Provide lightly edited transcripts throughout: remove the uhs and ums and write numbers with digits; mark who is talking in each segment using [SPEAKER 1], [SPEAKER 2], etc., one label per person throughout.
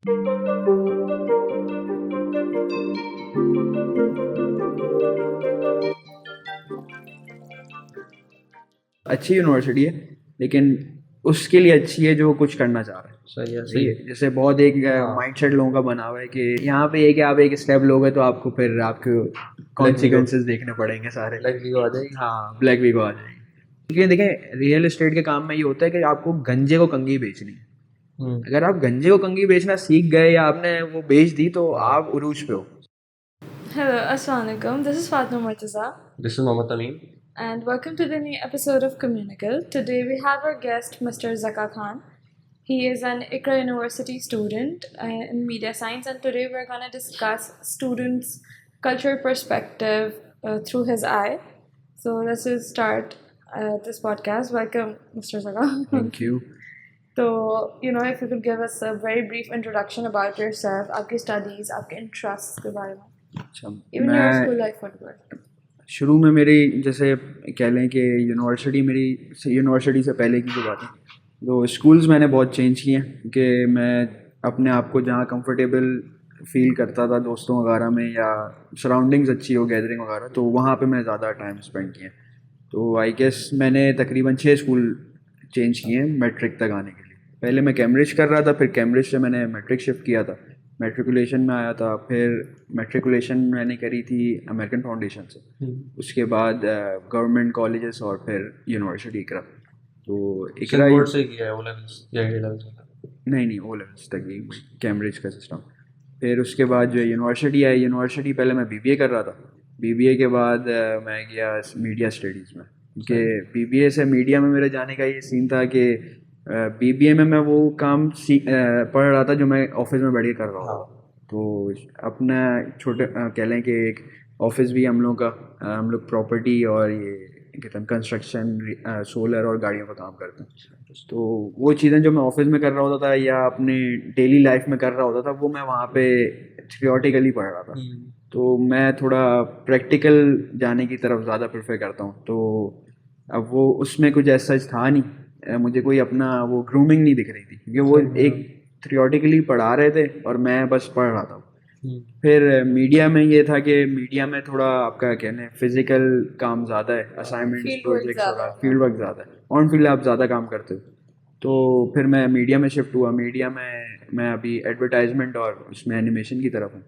[SPEAKER 1] अच्छी यूनिवर्सिटी है, लेकिन उसके लिए अच्छी है जो कुछ करना चाह रहा है।
[SPEAKER 2] सही है,
[SPEAKER 1] सही है। जैसे बहुत एक
[SPEAKER 2] हाँ।
[SPEAKER 1] माइंडसेट लोगों का बना हुआ है कि यहाँ पे है कि आप एक स्टेप लोगे तो आपको फिर आपको कॉन्सिक्वेंसेस देखने पड़ेंगे सारे।
[SPEAKER 2] ब्लैक वीक आ जाएगी।
[SPEAKER 1] हाँ, ब्लैक वीक आ जाएगी। क्योंकि देखें, रियल एस्टेट के काम में ये होता है कि आपको गंजे को कंघी बेचनी है।
[SPEAKER 2] हम्म।
[SPEAKER 1] अगर आप गंजे को कंघी बेचना सीख गए या आपने वो बेच दी तो आप उरूज पे हो।
[SPEAKER 3] Hello, Assalamu alaikum. This is Fatma Murtaza.
[SPEAKER 2] This is Mohammed Tamim.
[SPEAKER 3] And welcome to the new episode of Communicable. Today we have our guest, Mr. Zaka Khan. He is an Iqra University student in media science, and today we're going to discuss students' cultural perspective through his eye. So let's just start this podcast. Welcome, Mr. Zaka.
[SPEAKER 1] Thank you.
[SPEAKER 3] So, if you could give us a very brief introduction about yourself, आपकी studies, आपके interests के बारे में.
[SPEAKER 1] अच्छा,
[SPEAKER 3] Even your
[SPEAKER 1] मैं
[SPEAKER 3] school life would work.
[SPEAKER 1] शुरू में मेरी, जैसे कह लें कि यूनिवर्सिटी से पहले की जो बात है, तो स्कूल्स मैंने बहुत चेंज किए हैं कि मैं अपने आप को जहाँ कंफर्टेबल फील करता था दोस्तों वगैरह में या सराउंडिंग्स अच्छी हो, गैदरिंग वगैरह, तो वहाँ पे मैं ज़्यादा टाइम स्पेंड किया। तो आई गेस मैंने तकरीबन 6 स्कूल चेंज किए हैं मैट्रिक तक आने के लिए। पहले मैं कैम्ब्रिज कर रहा था, फिर कैम्ब्रिज से मैंने मैट्रिक शिफ्ट किया था, मैट्रिकुलेशन में आया था, फिर मैट्रिकुलेशन मैंने करी थी अमेरिकन फाउंडेशन से, उसके बाद गवर्नमेंट कॉलेजेस और फिर यूनिवर्सिटी इकरा। तो इकरा
[SPEAKER 2] बोर्ड से किया है, ओ लेवल्स या ए लेवल्स?
[SPEAKER 1] नहीं, ओ लेवल्स तक ही कैम्ब्रिज का सिस्टम। फिर उसके बाद जो यूनिवर्सिटी आई, यूनिवर्सिटी पहले मैं बीबीए कर रहा था, बीबीए के बाद मैं गया मीडिया स्टडीज़ में, कि बीबीए से मीडिया में मेरे जाने का ये सीन था कि बीबीए में मैं वो काम पढ़ रहा था जो मैं ऑफिस में बैठ के कर रहा था। तो अपना छोटे कह लें कि एक ऑफिस भी हम लोग का, हम लोग प्रॉपर्टी और ये कहते हैं कंस्ट्रक्शन, सोलर और गाड़ियों का काम करते हैं। तो वो चीज़ें जो मैं ऑफिस में कर रहा होता था या अपने डेली लाइफ में कर रहा होता था, वो मैं वहाँ पे थियोरेटिकली पढ़ रहा था। तो मैं थोड़ा प्रैक्टिकल जाने की तरफ ज़्यादा प्रेफर करता हूँ। तो अब वो उसमें कुछ ऐसा था नहीं, मुझे कोई अपना वो ग्रूमिंग नहीं दिख रही थी, क्योंकि वो एक थियोरेटिकली पढ़ा रहे थे और मैं बस पढ़ रहा था। फिर मीडिया में ये था कि मीडिया में थोड़ा आपका कहने फिजिकल काम ज़्यादा है, असाइनमेंट्स, प्रोजेक्ट्स और फील्ड वर्क ज़्यादा है, ऑन फील्ड आप ज़्यादा काम करते हो। तो फिर मैं मीडिया में शिफ्ट हुआ। मीडिया में मैं अभी एडवर्टाइजमेंट और उसमें एनिमेशन की तरफ हूँ।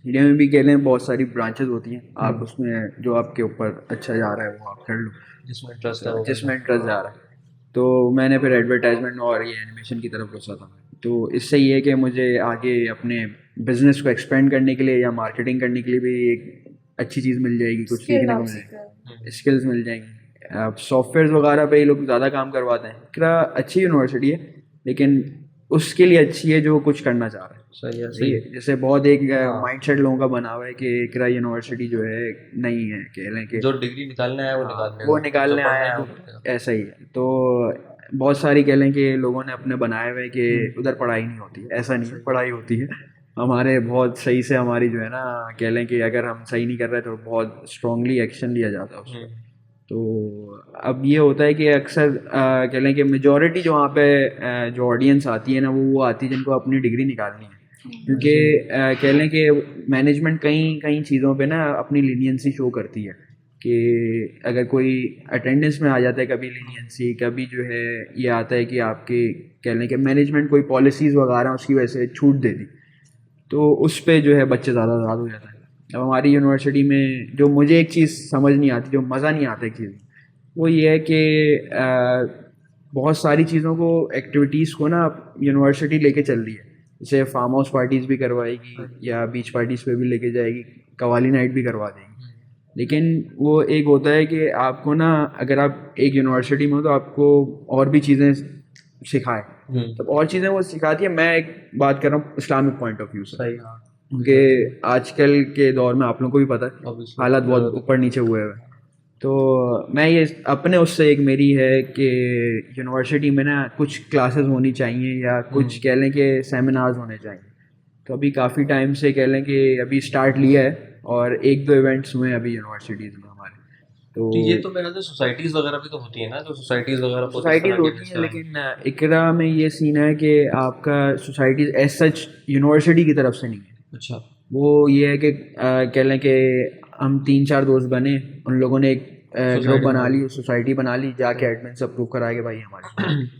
[SPEAKER 1] मीडिया में भी कह लें बहुत सारी ब्रांचेस होती हैं, आप उसमें जो आपके ऊपर अच्छा जा रहा है वो आप कर लो, जिसमें इंटरेस्ट जा रहा है। तो मैंने फिर एडवर्टाइजमेंट और ये एनिमेशन की तरफ घुसा था। तो इससे ये है कि मुझे आगे अपने बिजनेस को एक्सपेंड करने के लिए या मार्केटिंग करने के लिए भी एक अच्छी चीज़ मिल जाएगी, कुछ सीखने को मिलेगा, स्किल्स मिल जाएंगी। अब सॉफ्टवेयर वगैरह पे ये लोग ज़्यादा काम करवाते हैं। इकरा अच्छी यूनिवर्सिटी है, लेकिन उसके लिए अच्छी है जो कुछ करना चाह रहा है। सही है। जैसे बहुत एक माइंडसेट लोगों का बना हुआ है कि इकरा यूनिवर्सिटी जो है नहीं है, कह लें कि
[SPEAKER 2] जो डिग्री निकालना है वो
[SPEAKER 1] निकालने आया है, ऐसा ही है। तो बहुत सारी कह लें कि लोगों ने अपने बनाए हुए कि उधर पढ़ाई नहीं होती, ऐसा नहीं है, पढ़ाई होती है। हमारे बहुत सही से हमारी जो है ना, कह लें कि अगर हम सही नहीं कर रहे तो बहुत स्ट्रांगली एक्शन लिया जाता है उसमें। तो अब ये होता है कि अक्सर कह लें कि मेजॉरिटी जो वहाँ पे जो ऑडियंस आती है ना, वो आती है जिनको अपनी डिग्री निकालनी है। क्योंकि कह लें कि मैनेजमेंट कई कई चीज़ों पे ना अपनी लीनियंसी शो करती है कि अगर कोई अटेंडेंस में आ जाता है, कभी लीनियंसी, कभी जो है ये आता है कि आपके कह लें कि मैनेजमेंट कोई पॉलिसीज़ वगैरह उसकी वजह से छूट दे दी, तो उस पर जो है बच्चे ज़्यादा हो जाता है। अब हमारी यूनिवर्सिटी में जो मुझे एक चीज़ समझ नहीं आती, जो मज़ा नहीं आता एक चीज़, वो ये है कि बहुत सारी चीज़ों को, एक्टिविटीज़ को ना यूनिवर्सिटी लेके चल रही है। जैसे फार्म हाउस पार्टीज़ भी करवाएगी या बीच पार्टीज़ पे भी लेके जाएगी, कवाली नाइट भी करवा देगी। लेकिन वो एक होता है कि आपको ना, अगर आप एक यूनिवर्सिटी में हो तो आपको और भी चीज़ें सिखाए, तो और चीज़ें वो सिखाती है। मैं एक बात कर रहा हूँ इस्लामिक पॉइंट ऑफ व्यू से, क्योंकि आजकल के दौर में आप लोगों को भी पता है हालात बहुत ऊपर नीचे हुए हुए। तो मैं ये अपने उससे एक मेरी है कि यूनिवर्सिटी में ना कुछ क्लासेस होनी चाहिए या कुछ कह लें कि सेमिनार्स होने चाहिए। तो अभी काफ़ी टाइम से कह लें कि अभी स्टार्ट लिया है और 1-2 इवेंट्स हुए हैं अभी यूनिवर्सिटीज़ में हमारे। तो
[SPEAKER 2] ये तो मेरे ख्याल से सोसाइटीज वगैरह भी तो होती है ना, जो सोसाइटीज वगैरह को इस
[SPEAKER 1] सोसाइटीज
[SPEAKER 2] तरह के
[SPEAKER 1] होती हैं, लेकिन इकरा में ये सीन है कि आपका सोसाइटीज एज सच यूनिवर्सिटी की तरफ से नहीं है।
[SPEAKER 2] अच्छा।
[SPEAKER 1] वो ये है कि कह लें कि हम 3-4 दोस्त बने, उन लोगों ने एक ग्रुप बना ली, सोसाइटी बना ली, जाके एडमिन से अप्रूव करा के भाई हमारे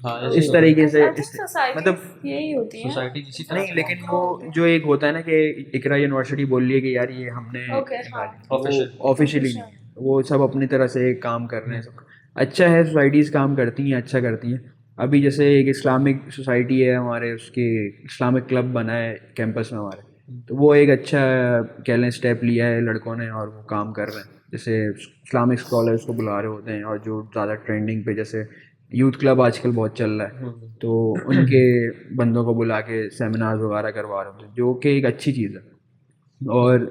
[SPEAKER 2] हाँ
[SPEAKER 1] तो
[SPEAKER 2] ऐसे ही
[SPEAKER 1] इस
[SPEAKER 2] होता है।
[SPEAKER 1] तरीके से
[SPEAKER 3] सोसाइटी
[SPEAKER 1] मतलब
[SPEAKER 3] यही होती है।
[SPEAKER 2] सोसाइटी इसी तरह
[SPEAKER 1] नहीं,
[SPEAKER 2] से
[SPEAKER 1] लेकिन वो जो एक होता है ना कि इकरा यूनिवर्सिटी बोल रही है कि यार ये हमने
[SPEAKER 3] Okay, हाँ।
[SPEAKER 2] Official.
[SPEAKER 1] ऑफिशियली नहीं है, वो सब अपनी तरह से काम कर रहे हैं सब। अच्छा है, सोसाइटीज़ काम करती हैं, अच्छा करती हैं। अभी जैसे एक इस्लामिक सोसाइटी है हमारे, उसके इस्लामिक क्लब बना है कैंपस में हमारे, तो वो एक अच्छा कह लें स्टेप लिया है लड़कों ने, और वो काम कर रहे हैं। जैसे इस्लामिक स्कॉलर्स को बुला रहे होते हैं, और जो ज़्यादा ट्रेंडिंग पे, जैसे यूथ क्लब आजकल बहुत चल रहा है, तो उनके बंदों को बुला के सेमिनार्स वगैरह करवा रहे होते हैं, जो कि एक अच्छी चीज़ है। और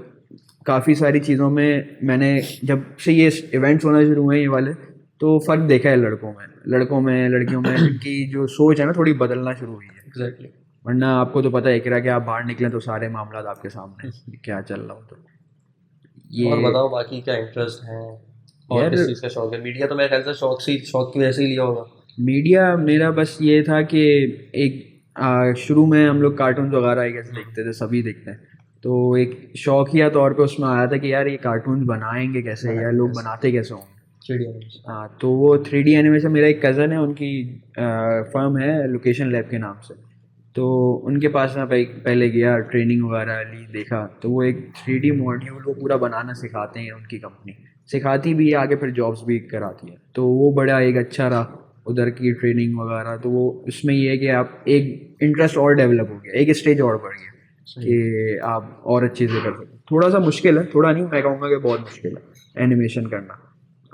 [SPEAKER 1] काफ़ी सारी चीज़ों में मैंने जब से ये इवेंट्स होना शुरू हुए ये वाले, तो फ़र्क देखा है लड़कों में लड़कियों में इनकी जो सोच है ना थोड़ी बदलना शुरू हुई है।
[SPEAKER 2] एग्जैक्टली।
[SPEAKER 1] वरना आपको तो पता है कि आप बाहर निकलें तो सारे मामला आपके सामने हैं, क्या चल रहा हो। तो
[SPEAKER 2] और
[SPEAKER 1] ये
[SPEAKER 2] बताओ बाकी क्या इंटरेस्ट है और
[SPEAKER 1] यार,
[SPEAKER 2] किस चीज़ का शौक है? मीडिया तो मेरे ख्याल से शौक की वजह से ही लिया होगा।
[SPEAKER 1] मीडिया मेरा बस ये था कि एक शुरू में हम लोग कार्टून वगैरह एक ऐसे देखते थे, सभी देखते हैं, तो एक शौकिया तौर पे उसमें आया था कि यार ये कार्टून बनाएंगे कैसे, या लोग बनाते कैसे होंगे।
[SPEAKER 2] 3D animation।
[SPEAKER 1] हाँ, तो वो 3D एनिमेशन, मेरा एक कज़न है, उनकी फर्म है लोकेशन लैब के नाम से, तो उनके पास मैं पहले गया, ट्रेनिंग वगैरह ली, देखा, तो वो एक 3D मॉड्यूल वो पूरा बनाना सिखाते हैं, उनकी कंपनी सिखाती भी है, आगे फिर जॉब्स भी कराती है, तो वो बड़ा एक अच्छा रहा उधर की ट्रेनिंग वगैरह। तो वो उसमें ये है कि आप एक इंटरेस्ट और डेवलप हो गया, एक स्टेज और बढ़ गया कि आप और अच्छे से कर सकते। थोड़ा सा मुश्किल है, थोड़ा नहीं, मैं कहूँगा कि बहुत मुश्किल है एनिमेशन करना,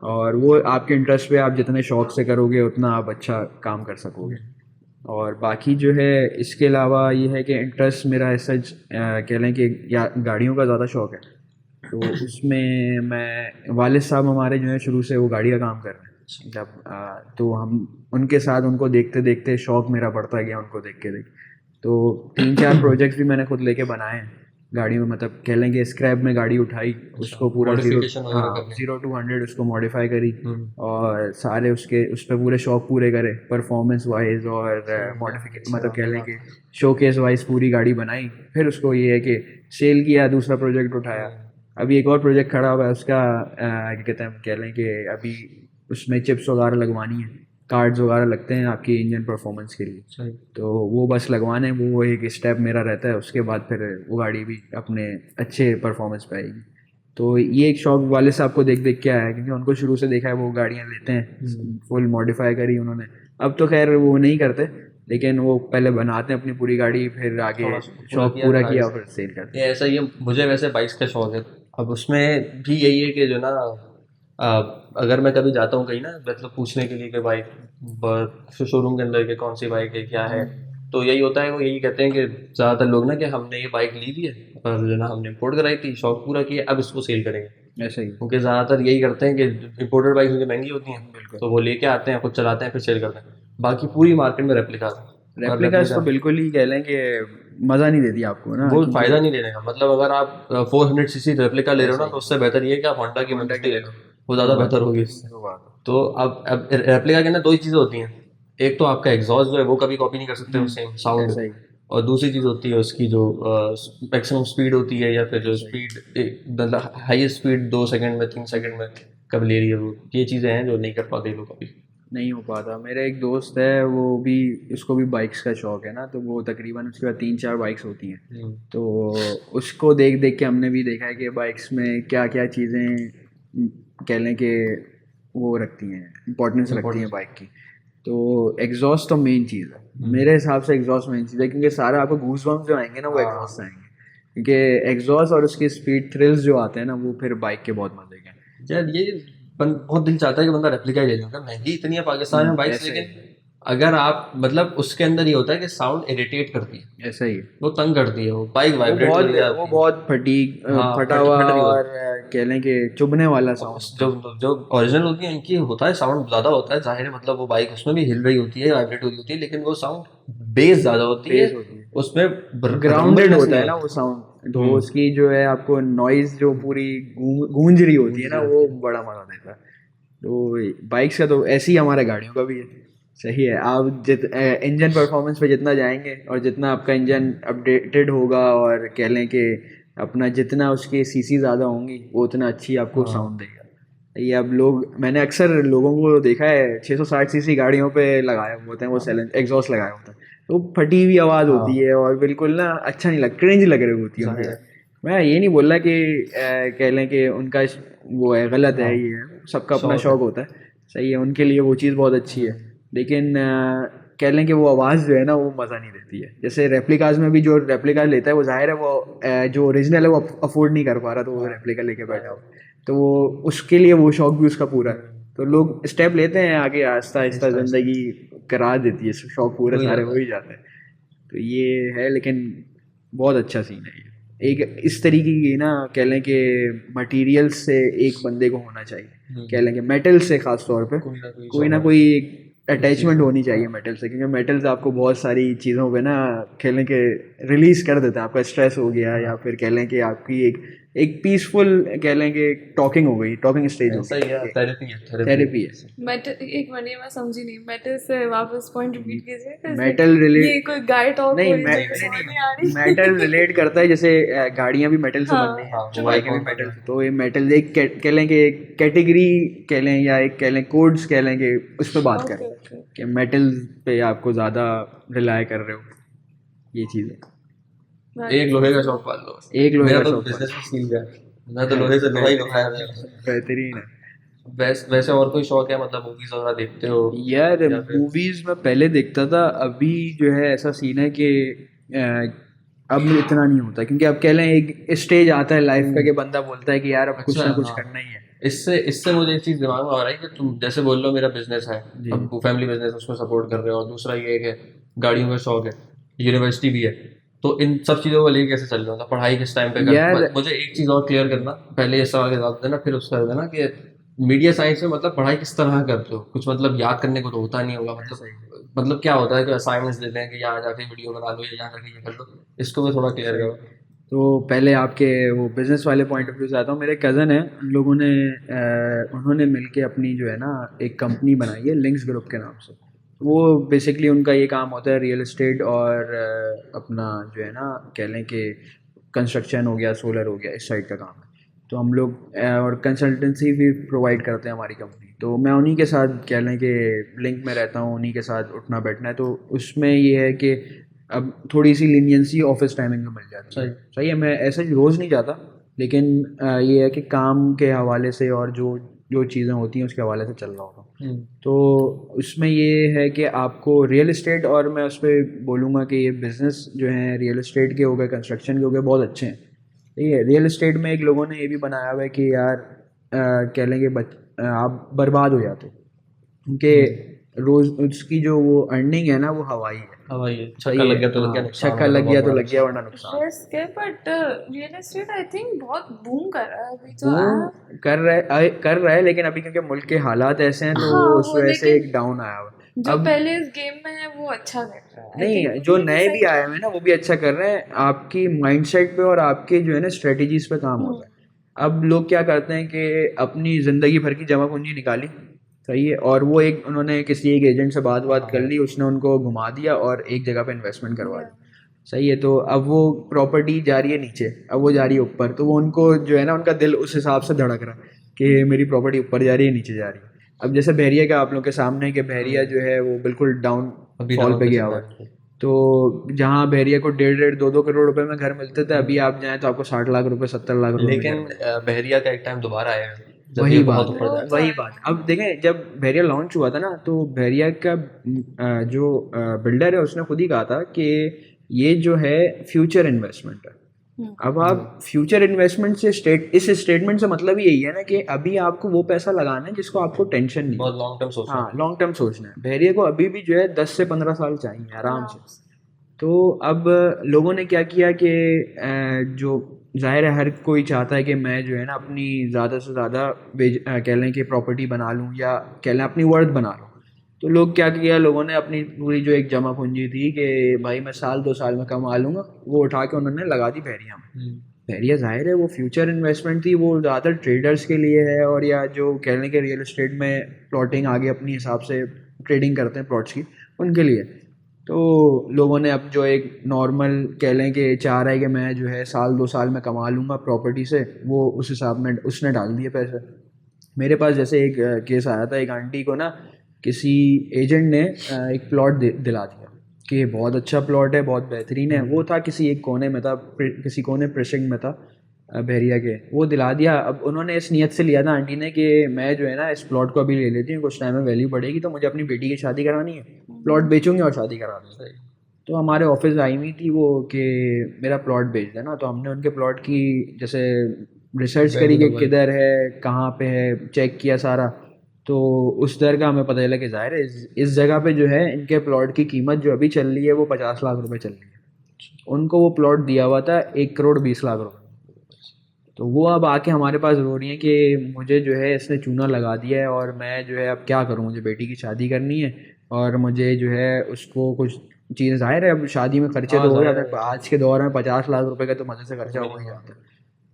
[SPEAKER 1] और वो आपके इंटरेस्ट पे आप जितने शौक से करोगे उतना आप अच्छा काम कर सकोगे। और बाकी जो है इसके अलावा ये है कि इंटरेस्ट मेरा ऐसा कह लें कि या गाड़ियों का ज़्यादा शौक है, तो उसमें मैं वालिद साहब हमारे जो है शुरू से वो गाड़ी का काम कर रहे हैं। जब तो हम उनके साथ, उनको देखते देखते शौक मेरा बढ़ता गया, उनको देख के तो 3-4 प्रोजेक्ट्स भी मैंने खुद लेके बनाए हैं गाड़ी में, मतलब कह लेंगे स्क्रैप में गाड़ी उठाई, उसको पूरा
[SPEAKER 2] Modification वगैरह करके।
[SPEAKER 1] 0 to 100 उसको मॉडिफाई करी,
[SPEAKER 2] हम्म।
[SPEAKER 1] और सारे उस पर पूरे शौक पूरे करे, परफॉर्मेंस वाइज और मॉडिफिकेशन, मतलब कह लें कि शोकेस वाइज पूरी गाड़ी बनाई। फिर उसको ये है कि सेल किया, दूसरा प्रोजेक्ट उठाया। अभी एक और प्रोजेक्ट खड़ा हुआ है उसका, क्या कहते हैं, कह लें कि अभी उसमें चिप्स वगैरह लगवानी है, कार्ड्स वगैरह लगते हैं आपकी इंजन परफॉर्मेंस के लिए,
[SPEAKER 2] सही।
[SPEAKER 1] तो वो बस लगवाने, वो एक स्टेप मेरा रहता है। उसके बाद फिर वो गाड़ी भी अपने अच्छे परफॉर्मेंस पे आएगी। तो ये एक शौक वाले साहब को देख देख के आया, क्योंकि उनको शुरू से देखा है, वो गाड़ियाँ लेते हैं फुल मॉडिफाई करी उन्होंने। अब तो खैर वो नहीं करते, लेकिन वो पहले बनाते हैं अपनी पूरी गाड़ी, फिर आगे
[SPEAKER 2] थोड़ा
[SPEAKER 1] शौक पूरा किया, फिर सेल करते
[SPEAKER 2] ये ऐसा ही है। मुझे वैसे बाइक्स का शौक है। अब उसमें भी यही है कि जो ना अगर मैं कभी जाता हूँ कहीं ना, मतलब पूछने के लिए कि बाइक शोरूम के अंदर के कौन सी बाइक है क्या है, तो यही होता है, वो यही कहते हैं कि ज़्यादातर लोग ना कि हमने ये बाइक ली थी है और जो ना हमने इम्पोर्ट कराई थी, शौक पूरा किया, अब इसको सेल करेंगे।
[SPEAKER 1] हैं। ऐसा ही
[SPEAKER 2] क्योंकि ज़्यादातर यही करते हैं कि इम्पोर्टेड बाइक क्योंकि महंगी होती हैं, तो वो लेके आते हैं, खुद चलाते हैं, फिर सेल करते हैं। बाकी पूरी मार्केट में रेप्लिका
[SPEAKER 1] रेप्लिकास तो बिल्कुल ही कह लें कि मज़ा नहीं देती आपको ना,
[SPEAKER 2] वो
[SPEAKER 1] क्योंकि
[SPEAKER 2] फायदा नहीं देने का मतलब, अगर आप 400cc रेप्लिका ले रहे हो ना, तो उससे बेहतर ये है कि आप होंडा की मंडा ले लो, वो ज़्यादा बेहतर होगी इससे। तो अब रेप्लिका के ना दो ही चीज़ें होती हैं। एक तो आपका एग्जॉस्ट जो है वो कभी कॉपी नहीं कर सकते हो सेम साउंड,
[SPEAKER 1] ऐसा ही
[SPEAKER 2] और दूसरी चीज़ होती है उसकी जो मैक्सिमम स्पीड होती है, या फिर जो स्पीड मतलब हाईएस्ट स्पीड 2 सेकंड में 3 सेकंड में कब ले रही है वो, ये चीज़ें हैं जो नहीं कर पाते लोग कभी।
[SPEAKER 1] नहीं हो पाता। मेरा एक दोस्त है, वो भी, उसको भी बाइक्स का शौक है ना, तो वो तकरीबन उसके पास 3-4 बाइक्स होती हैं, तो उसको देख देख के हमने भी देखा है कि बाइक्स में क्या क्या चीज़ें कह लें कि वो रखती हैं, इम्पोर्टेंस रखती हैं बाइक की। तो एग्जॉस्ट तो मेन चीज़ है मेरे हिसाब से, एग्जॉस्ट मेन चीज़ है, क्योंकि सारा आपको गूज बम्स जो आएंगे ना वो एग्जॉस्ट से आएंगे, क्योंकि एग्जॉस्ट और उसकी स्पीड थ्रिल्स जो आते हैं ना, वो फिर बाइक के बहुत मजे के हैं।
[SPEAKER 2] यार ये बहुत दिल चाहता है कि बंदा रेप्लिका ही ले लूँ, महंगी इतनी है पाकिस्तान में बाइक्स,
[SPEAKER 1] ऐसे ही।
[SPEAKER 2] लेकिन अगर आप मतलब उसके अंदर ये होता है कि साउंड इरिटेट करती है,
[SPEAKER 1] ऐसा ही है।
[SPEAKER 2] वो तंग करती है, वो बाइक
[SPEAKER 1] वो
[SPEAKER 2] वाइब्रेट
[SPEAKER 1] बहुत
[SPEAKER 2] कर जाती
[SPEAKER 1] वो
[SPEAKER 2] है।
[SPEAKER 1] बहुत फटीक
[SPEAKER 2] हाँ,
[SPEAKER 1] फटा हुआ
[SPEAKER 2] फट रही होती
[SPEAKER 1] और कह लें कि चुभने वाला
[SPEAKER 2] है।
[SPEAKER 1] साउंड।
[SPEAKER 2] जो जो ओरिजिनल होती है उनकी होता है साउंड ज़्यादा होता है, जाहिर है, मतलब वो बाइक उसमें भी हिल रही होती है, वाइब्रेट हो रही होती है, लेकिन वो साउंड बेस ज़्यादा होती है,
[SPEAKER 1] बेस होती है,
[SPEAKER 2] उसमें
[SPEAKER 1] ग्राउंडेड
[SPEAKER 2] rumbleness
[SPEAKER 1] होता
[SPEAKER 2] नहीं
[SPEAKER 1] है ना
[SPEAKER 2] होती।
[SPEAKER 1] वो साउंड, तो उसकी जो है आपको नॉइज जो पूरी गूंज रही होती है ना, वो बड़ा मजा देता है। तो बाइक्स का तो ऐसे ही हमारा गाड़ियों का भी है, सही है। आप इंजन परफॉर्मेंस पे जितना जाएंगे और जितना आपका इंजन अपडेटेड होगा और कह लें कि अपना जितना उसके सीसी ज़्यादा होंगी वो उतना अच्छी आपको
[SPEAKER 2] हाँ।
[SPEAKER 1] साउंड देगा। ये अब लोग, मैंने अक्सर लोगों को देखा है 660 सीसी गाड़ियों पे लगाए हुए होते हैं वो साइलेंट एग्जॉस्ट लगाए होते हैं, तो फटी हुई आवाज़ होती
[SPEAKER 2] हाँ।
[SPEAKER 1] है और बिल्कुल ना अच्छा नहीं लग, क्रिंज लग रही होती है
[SPEAKER 2] जाहिर
[SPEAKER 1] उनकी।
[SPEAKER 2] है।
[SPEAKER 1] मैं ये नहीं बोल रहा कि कह लें कि उनका वो है गलत है,
[SPEAKER 2] हाँ।
[SPEAKER 1] ये है, सबका अपना
[SPEAKER 2] शौक है।
[SPEAKER 1] शौक होता है, सही है, उनके लिए वो चीज़ बहुत अच्छी है। लेकिन कह लें कि वो आवाज़ जो है ना वो मज़ा नहीं देती है। जैसे रेप्लिकाज में भी जो रेप्लिकाज लेता है वो जाहिर है वो जो ओरिजिनल है वो अफोर्ड नहीं कर पा रहा, तो वो रेप्लिका लेके बैठा हो, तो वो उसके लिए वो शौक भी उसका पूरा है। तो लोग स्टेप लेते हैं आगे, आहिस्ता आहिस्ता
[SPEAKER 2] आहिस्ता-
[SPEAKER 1] ज़िंदगी करा देती है, शौक पूरे
[SPEAKER 2] हो ही
[SPEAKER 1] सारे
[SPEAKER 2] जाता
[SPEAKER 1] हो ही जाते हैं। तो ये है, लेकिन बहुत अच्छा सीन है ये। एक इस तरीके की ना कह लें कि मटेरियल से एक बंदे को होना चाहिए, कह लें कि मेटल से ख़ास तौर पे
[SPEAKER 2] कोई ना कोई
[SPEAKER 1] कोई ना
[SPEAKER 2] शौक
[SPEAKER 1] कोई
[SPEAKER 2] चीज़
[SPEAKER 1] अटैचमेंट
[SPEAKER 2] है।
[SPEAKER 1] होनी चाहिए मेटल से, क्योंकि मेटल्स आपको बहुत सारी चीज़ों पे ना कह लें कि रिलीज़ कर देता है। आपका स्ट्रेस हो गया या फिर कह लें कि आपकी एक पीसफुल कह लें कि टॉकिंग हो गई, टॉकिंग स्टेज हो
[SPEAKER 2] ऐसा ही है,
[SPEAKER 1] गई,
[SPEAKER 2] थेरेपी है,
[SPEAKER 1] थेरेपी है।
[SPEAKER 3] मेटल, एक मिनट, ये मैं समझी नहीं, मेटल से वापस पॉइंट रिपीट कीजिए, because
[SPEAKER 1] मेटल
[SPEAKER 3] ये
[SPEAKER 1] रिलेट
[SPEAKER 3] कोई गाय टॉक
[SPEAKER 1] नहीं
[SPEAKER 3] हो रही
[SPEAKER 1] मैं
[SPEAKER 3] है
[SPEAKER 2] नहीं,
[SPEAKER 3] जो
[SPEAKER 1] नहीं
[SPEAKER 3] समझ नहीं आ
[SPEAKER 1] नहीं
[SPEAKER 3] रही।
[SPEAKER 1] मेटल रिलेट करता है, जैसे गाड़ियां भी मेटल से
[SPEAKER 3] हाँ,
[SPEAKER 1] बनती हैं,
[SPEAKER 2] हाँ,
[SPEAKER 1] तो
[SPEAKER 2] वो
[SPEAKER 1] बाइकें भी
[SPEAKER 2] आइकॉन
[SPEAKER 1] मेटल
[SPEAKER 2] बना
[SPEAKER 1] से,
[SPEAKER 2] है।
[SPEAKER 1] तो ये मेटल एक कह लें कि कैटेगरी कह लें या एक कह लें कोड्स कह लें कि उस पर बात करें
[SPEAKER 3] ओके ओके।
[SPEAKER 1] कि मेटल पे आपको ज़्यादा रिलाय कर रहे हो, ये चीज़ है।
[SPEAKER 2] एक लोहे का शौक पाल लो बस।
[SPEAKER 1] एक लोहे
[SPEAKER 2] मेरा
[SPEAKER 1] का
[SPEAKER 2] तो
[SPEAKER 1] शौक
[SPEAKER 2] बिजनेस
[SPEAKER 1] पाल,
[SPEAKER 2] में सील गया, मैं तो लोहे से लोहा ही लोहा है मेरा।
[SPEAKER 1] बेहतरीन है।
[SPEAKER 2] वैसे और कोई शौक है, मतलब मूवीज वगैरह देखते हो
[SPEAKER 1] यार
[SPEAKER 2] या फिर?
[SPEAKER 1] मूवीज में पहले देखता था, अभी जो है ऐसा सीन है कि अब इतना नहीं होता, क्योंकि अब कह लें एक स्टेज आता है लाइफ का कि बंदा बोलता है कि यार अब कुछ
[SPEAKER 2] अच्छा,
[SPEAKER 1] ना कुछ
[SPEAKER 2] हाँ।
[SPEAKER 1] करना ही है।
[SPEAKER 2] इससे इससे मुझे एक चीज दिमाग में आ रहा है कि तुम जैसे बोल लो मेरा बिजनेस है,
[SPEAKER 1] जी
[SPEAKER 2] अब फैमिली बिजनेस उसमें सपोर्ट कर रहे हो, और दूसरा ये है कि गाड़ियों का शौक है, यूनिवर्सिटी भी है, तो इन सब चीज़ों को लेके कैसे चल रहा था, पढ़ाई किस टाइम पे कर
[SPEAKER 1] यार,
[SPEAKER 2] मुझे एक चीज़ और क्लियर करना, पहले ये सवाल का जवाब देना फिर उसका देना कि मीडिया साइंस में मतलब पढ़ाई किस तरह करते हो, कुछ मतलब याद करने को तो होता नहीं होगा, मतलब क्या होता है कि असाइनमेंट्स देते हैं कि यहाँ जाके वीडियो बना लो या यहाँ जाके ये कर लो, इसको भी थोड़ा क्लियर करो।
[SPEAKER 1] तो पहले आपके वो बिजनेस वाले पॉइंट ऑफ व्यू से आता हूँ। मेरे कज़न है, उन लोगों ने उन्होंने मिलके अपनी जो है ना एक कंपनी बनाई है लिंक्स ग्रुप के नाम से। वो बेसिकली उनका ये काम होता है रियल एस्टेट और अपना जो है ना कह लें कि कंस्ट्रक्शन हो गया, सोलर हो गया, इस साइड का काम है। तो हम लोग और कंसल्टेंसी भी प्रोवाइड करते हैं हमारी कंपनी, तो मैं उन्हीं के साथ कह लें कि लिंक में रहता हूँ, उन्हीं के साथ उठना बैठना है। तो उसमें ये है कि अब थोड़ी सी लीनियंसी ऑफिस टाइमिंग में मिल जाती है,
[SPEAKER 2] सही।
[SPEAKER 1] सही है। मैं ऐसा रोज़ नहीं जाता, लेकिन ये है कि काम के हवाले से और जो जो चीज़ें होती हैं उसके हवाले से चल रहा होता हूँ। तो उसमें ये है कि आपको रियल एस्टेट, और मैं उस पर बोलूँगा कि ये बिज़नेस जो है रियल एस्टेट के हो गए, कंस्ट्रक्शन के हो गए, बहुत अच्छे हैं। ठीक है, रियल एस्टेट में एक लोगों ने ये भी बनाया हुआ है कि यार कह लेंगे आप बर्बाद हो जाते हो, क्योंकि रोज़ उसकी जो वो अर्निंग है ना वो हवाई है।
[SPEAKER 2] हाँ भाई,
[SPEAKER 1] सही
[SPEAKER 2] छक्का लग
[SPEAKER 1] है,
[SPEAKER 2] गया तो लग गया,
[SPEAKER 1] हाँ,
[SPEAKER 2] नुकसान
[SPEAKER 1] छक्का
[SPEAKER 2] हो गया
[SPEAKER 1] लग
[SPEAKER 2] तो
[SPEAKER 1] गया
[SPEAKER 2] बहुत
[SPEAKER 1] तो
[SPEAKER 2] बड़ा
[SPEAKER 1] लग गया,
[SPEAKER 2] नुकसान।
[SPEAKER 1] वरना नुकसान।
[SPEAKER 3] रिस्क है, but real estate I think बहुत बूम कर रहा है अभी तो।
[SPEAKER 1] वो कर रहा है, लेकिन अभी क्योंकि मुल्क के हालात ऐसे हैं तो
[SPEAKER 3] हाँ
[SPEAKER 1] वो उस
[SPEAKER 3] वो,
[SPEAKER 1] वजह से
[SPEAKER 3] लेकिन
[SPEAKER 1] एक डाउन आया हुआ है।
[SPEAKER 3] जो
[SPEAKER 1] अब
[SPEAKER 3] पहले इस गेम में है वो अच्छा कर रहा है, आई
[SPEAKER 1] नहीं,
[SPEAKER 3] थिंक
[SPEAKER 1] जो
[SPEAKER 3] उन्हीं की
[SPEAKER 1] नए भी
[SPEAKER 3] साइड।
[SPEAKER 1] आए हुए हैं ना वो भी अच्छा कर रहे हैं, आपकी माइंडसेट पे और आपके जो है ना स्ट्रेटजीज पे काम होता है। अब लोग क्या करते हैं कि अपनी ज़िंदगी भर की जमा पूंजी निकाली, सही है, और वो एक उन्होंने किसी एक एजेंट से बात कर ली, उसने उनको घुमा दिया और एक जगह पे इन्वेस्टमेंट करवा दी, सही है। तो अब वो प्रॉपर्टी जा रही है नीचे, अब वो जा रही है ऊपर, तो वो उनको जो है ना उनका दिल उस हिसाब से धड़क रहा है कि मेरी प्रॉपर्टी ऊपर जा रही है, नीचे जा रही है। अब जैसे बहरिया का आप लोग के सामने है कि बहरिया जो है वो बिल्कुल डाउन
[SPEAKER 2] अभी
[SPEAKER 1] फॉल
[SPEAKER 2] डाउन
[SPEAKER 1] पे
[SPEAKER 2] पे
[SPEAKER 1] गया
[SPEAKER 2] चल
[SPEAKER 1] हुआ
[SPEAKER 2] रहा
[SPEAKER 1] है।
[SPEAKER 2] है।
[SPEAKER 1] तो जहाँ बहरिया को 1.5 2 करोड़ रुपए में घर मिलते थे, अभी आप जाएं तो आपको 60 लाख रुपए 70 लाख रुपए में घर
[SPEAKER 2] लेकिन
[SPEAKER 1] मिलेगा।
[SPEAKER 2] बहरिया का एक टाइम दोबारा आएगा जब ये
[SPEAKER 1] वही
[SPEAKER 2] बहुत
[SPEAKER 1] बात
[SPEAKER 2] ऊपर
[SPEAKER 3] वो
[SPEAKER 1] है,
[SPEAKER 3] तो
[SPEAKER 2] जाएगा।
[SPEAKER 1] वही
[SPEAKER 3] है।
[SPEAKER 1] बात। अब देखें, जब बहरिया लॉन्च हुआ था ना, तो बहरिया का जो बिल्डर है उसने खुद ही कहा था कि ये जो है फ्यूचर इन्वेस्टमेंट है। अब आप फ्यूचर इन्वेस्टमेंट से इस स्टेटमेंट से मतलब ही यही है ना कि अभी आपको वो पैसा लगाना है जिसको आपको टेंशन नहीं
[SPEAKER 2] बहुत
[SPEAKER 1] है।
[SPEAKER 2] लॉन्ग टर्म सोचना
[SPEAKER 1] हाँ,
[SPEAKER 2] है।
[SPEAKER 1] लॉन्ग टर्म सोचना है। बहरिया को अभी भी जो है 10 से 15 साल चाहिए आराम से।
[SPEAKER 3] आराम से।
[SPEAKER 1] तो अब लोगों ने क्या किया कि जो जाहिर है हर कोई चाहता है कि मैं जो है ना अपनी ज़्यादा से ज़्यादा कह लें कि प्रॉपर्टी बना लूँ या कह लें अपनी वर्थ बना लूँ। तो लोग क्या किया, लोगों ने अपनी पूरी जो एक जमा पूंजी थी कि भाई मैं साल 2 साल में कमा लूँगा, वो उठा के उन्होंने लगा दी बहरिया में। बहरिया ज़ाहिर है वो फ्यूचर इन्वेस्टमेंट थी, वो ज़्यादातर ट्रेडर्स के लिए है, और या जो कह लें कि रियल एस्टेट में प्लॉटिंग आगे अपनी हिसाब से ट्रेडिंग करते हैं प्लॉट्स की, उनके लिए। तो लोगों ने अब जो एक नॉर्मल कह लें कि चाह रहा है कि मैं जो है 1-2 साल में कमा लूँगा प्रॉपर्टी से, वो उस हिसाब में उसने डाल दिए पैसे। मेरे पास जैसे एक केस आया था, एक आंटी को ना किसी एजेंट ने एक प्लॉट दिला दिया कि बहुत अच्छा प्लॉट है, बहुत बेहतरीन है। वो था किसी एक कोने में था, किसी कोने प्रेसिडेंट में था बहरिया के, वो दिला दिया। अब उन्होंने इस नीयत से लिया था आंटी ने कि मैं जो है ना इस प्लॉट को अभी ले लेती हूँ, कुछ टाइम में वैल्यू बढ़ेगी तो मुझे अपनी बेटी की शादी करानी है, प्लॉट बेचूंगी और शादी करा दूँगी। तो हमारे ऑफिस आई हुई थी वो कि मेरा प्लॉट बेच देना। तो हमने उनके प्लॉट की जैसे रिसर्च करी कि किधर है, कहाँ पे है, चेक किया सारा। तो उस दर का हमें पता चला कि ज़ाहिर है इस जगह पे जो है इनके प्लॉट की कीमत जो अभी चल रही है वो 50 लाख रुपए चल रही है। उनको वो प्लॉट दिया हुआ था 1 करोड़ 20 लाख रुपए। तो वो अब आके हमारे पास रो रही है कि मुझे जो है इसने चूना लगा दिया है और मैं जो है अब क्या करूँ, मुझे बेटी की शादी करनी है और मुझे जो है उसको कुछ चीज़, ज़ाहिर है अब शादी में खर्चे तो हो जाते हैं, आज के दौर में 50 लाख रुपए का तो मज़े से खर्चा हो ही जाता है।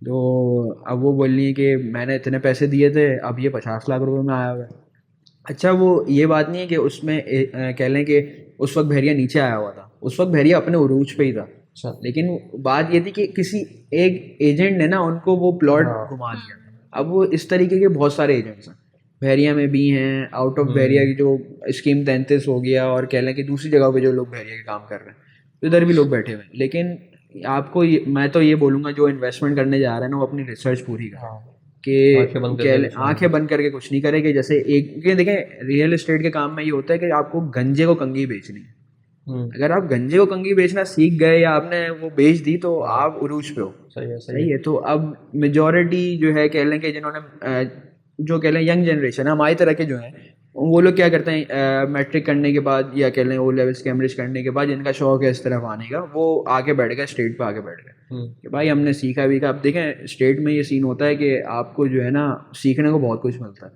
[SPEAKER 1] तो अब वो बोल रही है कि मैंने इतने पैसे दिए थे, अब ये 50 लाख रुपए में आया हुआ है। अच्छा वो ये बात नहीं है कि उसमें कह लें कि उस वक्त बहरिया नीचे आया हुआ था, उस वक्त बहरिया अपने उरूज पे ही था। लेकिन बात ये थी कि किसी एक एजेंट ने ना उनको वो प्लॉट घुमा दिया। अब वो इस तरीके के बहुत सारे एजेंट्स हैं, बहरिया में भी हैं, आउट ऑफ बहरिया की जो स्कीम 33 हो गया, और कह लें कि दूसरी जगह पे जो लोग बहरिया के काम कर रहे हैं, तो इधर भी लोग बैठे हुए हैं। लेकिन आपको मैं तो ये बोलूँगा जो इन्वेस्टमेंट करने जा रहे हैं ना वो अपनी रिसर्च पूरी करें कि आंखें बंद करके कुछ नहीं करें। कि जैसे एक ये देखें रियल एस्टेट के काम में ये होता है कि आपको गंजे को कंघी बेचनी है। अगर आप गंजे को कंघी बेचना सीख गए या आपने वो बेच दी तो आप उरूज पे हो। सही है। तो अब मेजॉरिटी जो है कह लें कि जिन्होंने जो कह लें यंग जनरेशन है हमारी तरह के जो हैं, वो लोग क्या करते हैं मैट्रिक करने के बाद या कह लें ओ लेवल्स कैम्ब्रिज करने के बाद जिनका शौक है इस तरफ आने का, वो आके बैठ गए स्टेट पे, आके बैठ गए कि भाई हमने सीखा भी। अब देखें स्टेट में ये सीन होता है कि आपको जो है ना सीखने को बहुत कुछ मिलता है।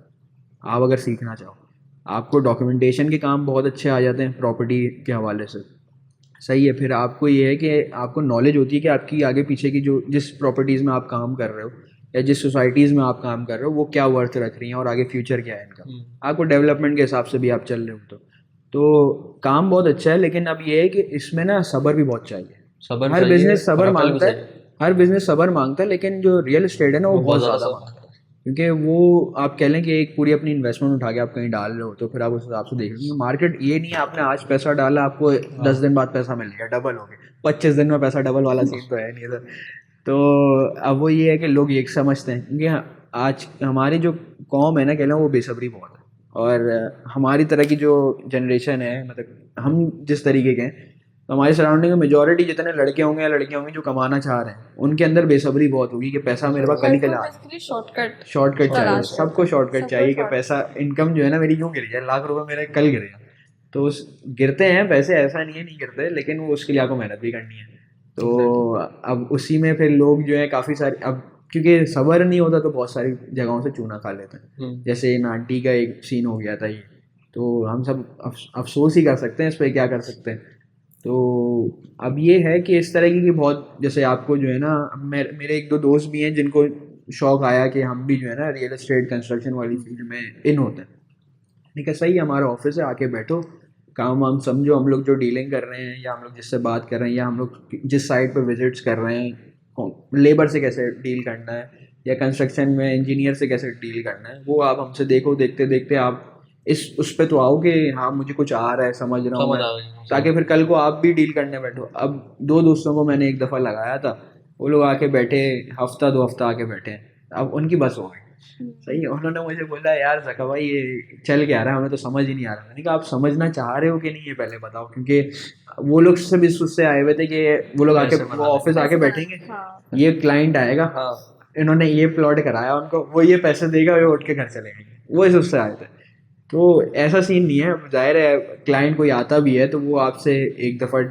[SPEAKER 1] आप अगर सीखना चाहो, आपको डॉक्यूमेंटेशन के काम बहुत अच्छे आ जाते हैं प्रॉपर्टी के हवाले से। सही है। फिर आपको ये है कि आपको नॉलेज होती है कि आपकी आगे पीछे की जो जिस प्रॉपर्टीज़ में आप काम कर रहे हो या जिस सोसाइटीज़ में आप काम कर रहे हो वो क्या वर्थ रख रही हैं और आगे फ्यूचर क्या है इनका, आपको डेवलपमेंट के हिसाब से भी आप चल रहे हो। तो काम बहुत अच्छा है, लेकिन अब ये है कि इसमें ना सब्र भी बहुत चाहिए। हर बिजनेस सब्र मांगता है, हर बिजनेस सब्र मांगता है, लेकिन जो रियल एस्टेट है ना वो बहुत ज़्यादा मांगता है। क्योंकि वो आप कह लें कि एक पूरी अपनी इन्वेस्टमेंट उठा के आप कहीं डाल रहे हो तो फिर आप उस हिसाब से देख रहे हो। मार्केट ये नहीं है आपने आज पैसा डाला आपको 10 दिन बाद पैसा मिल गया, डबल हो गया, 25 दिन में पैसा डबल वाला सीन तो है नहीं इधर। तो अब वो ये है कि लोग ये समझते हैं क्योंकि आज हमारी जो कौम है ना कह लें वो बेसब्री बहुत है, और हमारी तरह की जो जनरेशन है मतलब हम जिस तरीके के हैं, तो हमारी सराउंडिंग में मेजॉरिटी जितने लड़के होंगे या लड़कियां होंगी जो कमाना चाह रहे हैं उनके अंदर बेसब्री बहुत होगी कि पैसा मेरे पास कल ही कल शॉर्टकट चाहिए, सबको शॉर्टकट चाहिए कि पैसा इनकम जो है ना मेरी यूँ गिर जाए, लाख रुपए मेरे कल गिर जाए। तो गिरते हैं पैसे, ऐसा नहीं है नहीं गिरते, लेकिन वो उसके लिए आपको मेहनत भी करनी है। तो अब उसी में फिर लोग जो है काफ़ी सारे, अब क्योंकि सब्र नहीं होता तो बहुत सारी जगहों से चूना खा लेते हैं। जैसे इन आंटी का एक सीन हो गया था ये, तो हम सब अफसोस ही कर सकते हैं इस पर, क्या कर सकते हैं। तो अब ये है कि इस तरह की बहुत, जैसे आपको जो है ना मेरे एक दो दोस्त भी हैं जिनको शौक आया कि हम भी जो है ना रियल एस्टेट कंस्ट्रक्शन वाली फील्ड में इन होते हैं। ठीक है, सही है, हमारा ऑफिस है, आके बैठो, काम वाम समझो, हम लोग जो डीलिंग कर रहे हैं या हम लोग जिससे बात कर रहे हैं या हम लोग जिस साइट पर विजिट्स कर रहे हैं, लेबर से कैसे डील करना है या कंस्ट्रक्शन में इंजीनियर से कैसे डील करना है, वो आप हमसे देखो, देखते देखते आप इस उस पे तो आओ कि हाँ मुझे कुछ आ रहा है, समझ रहा हूँ मैं, ताकि फिर कल को आप भी डील करने बैठो। अब दो दोस्तों को मैंने एक दफ़ा लगाया था, वो लोग आके बैठे, हफ्ता 2 हफ्ता आके बैठे, अब उनकी बस हो गई। सही है, उन्होंने मुझे बोला यार ज़का भाई ये चल क्या रहा है, हमें तो समझ ही नहीं आ रहा। मैंने कहा आप समझना चाह रहे हो कि नहीं ये पहले बताओ, क्योंकि वो लोग से भी उससे आए हुए थे कि वो लोग आके वो ऑफिस आके बैठेंगे, ये क्लाइंट आएगा, इन्होंने ये प्लॉट कराया उनको, वो ये पैसे देगा, वो उठ के घर चले जाएंगे, वो इस उससे आए थे। तो ऐसा सीन नहीं है, जाहिर है क्लाइंट कोई आता भी है तो वो आपसे एक दफ़ा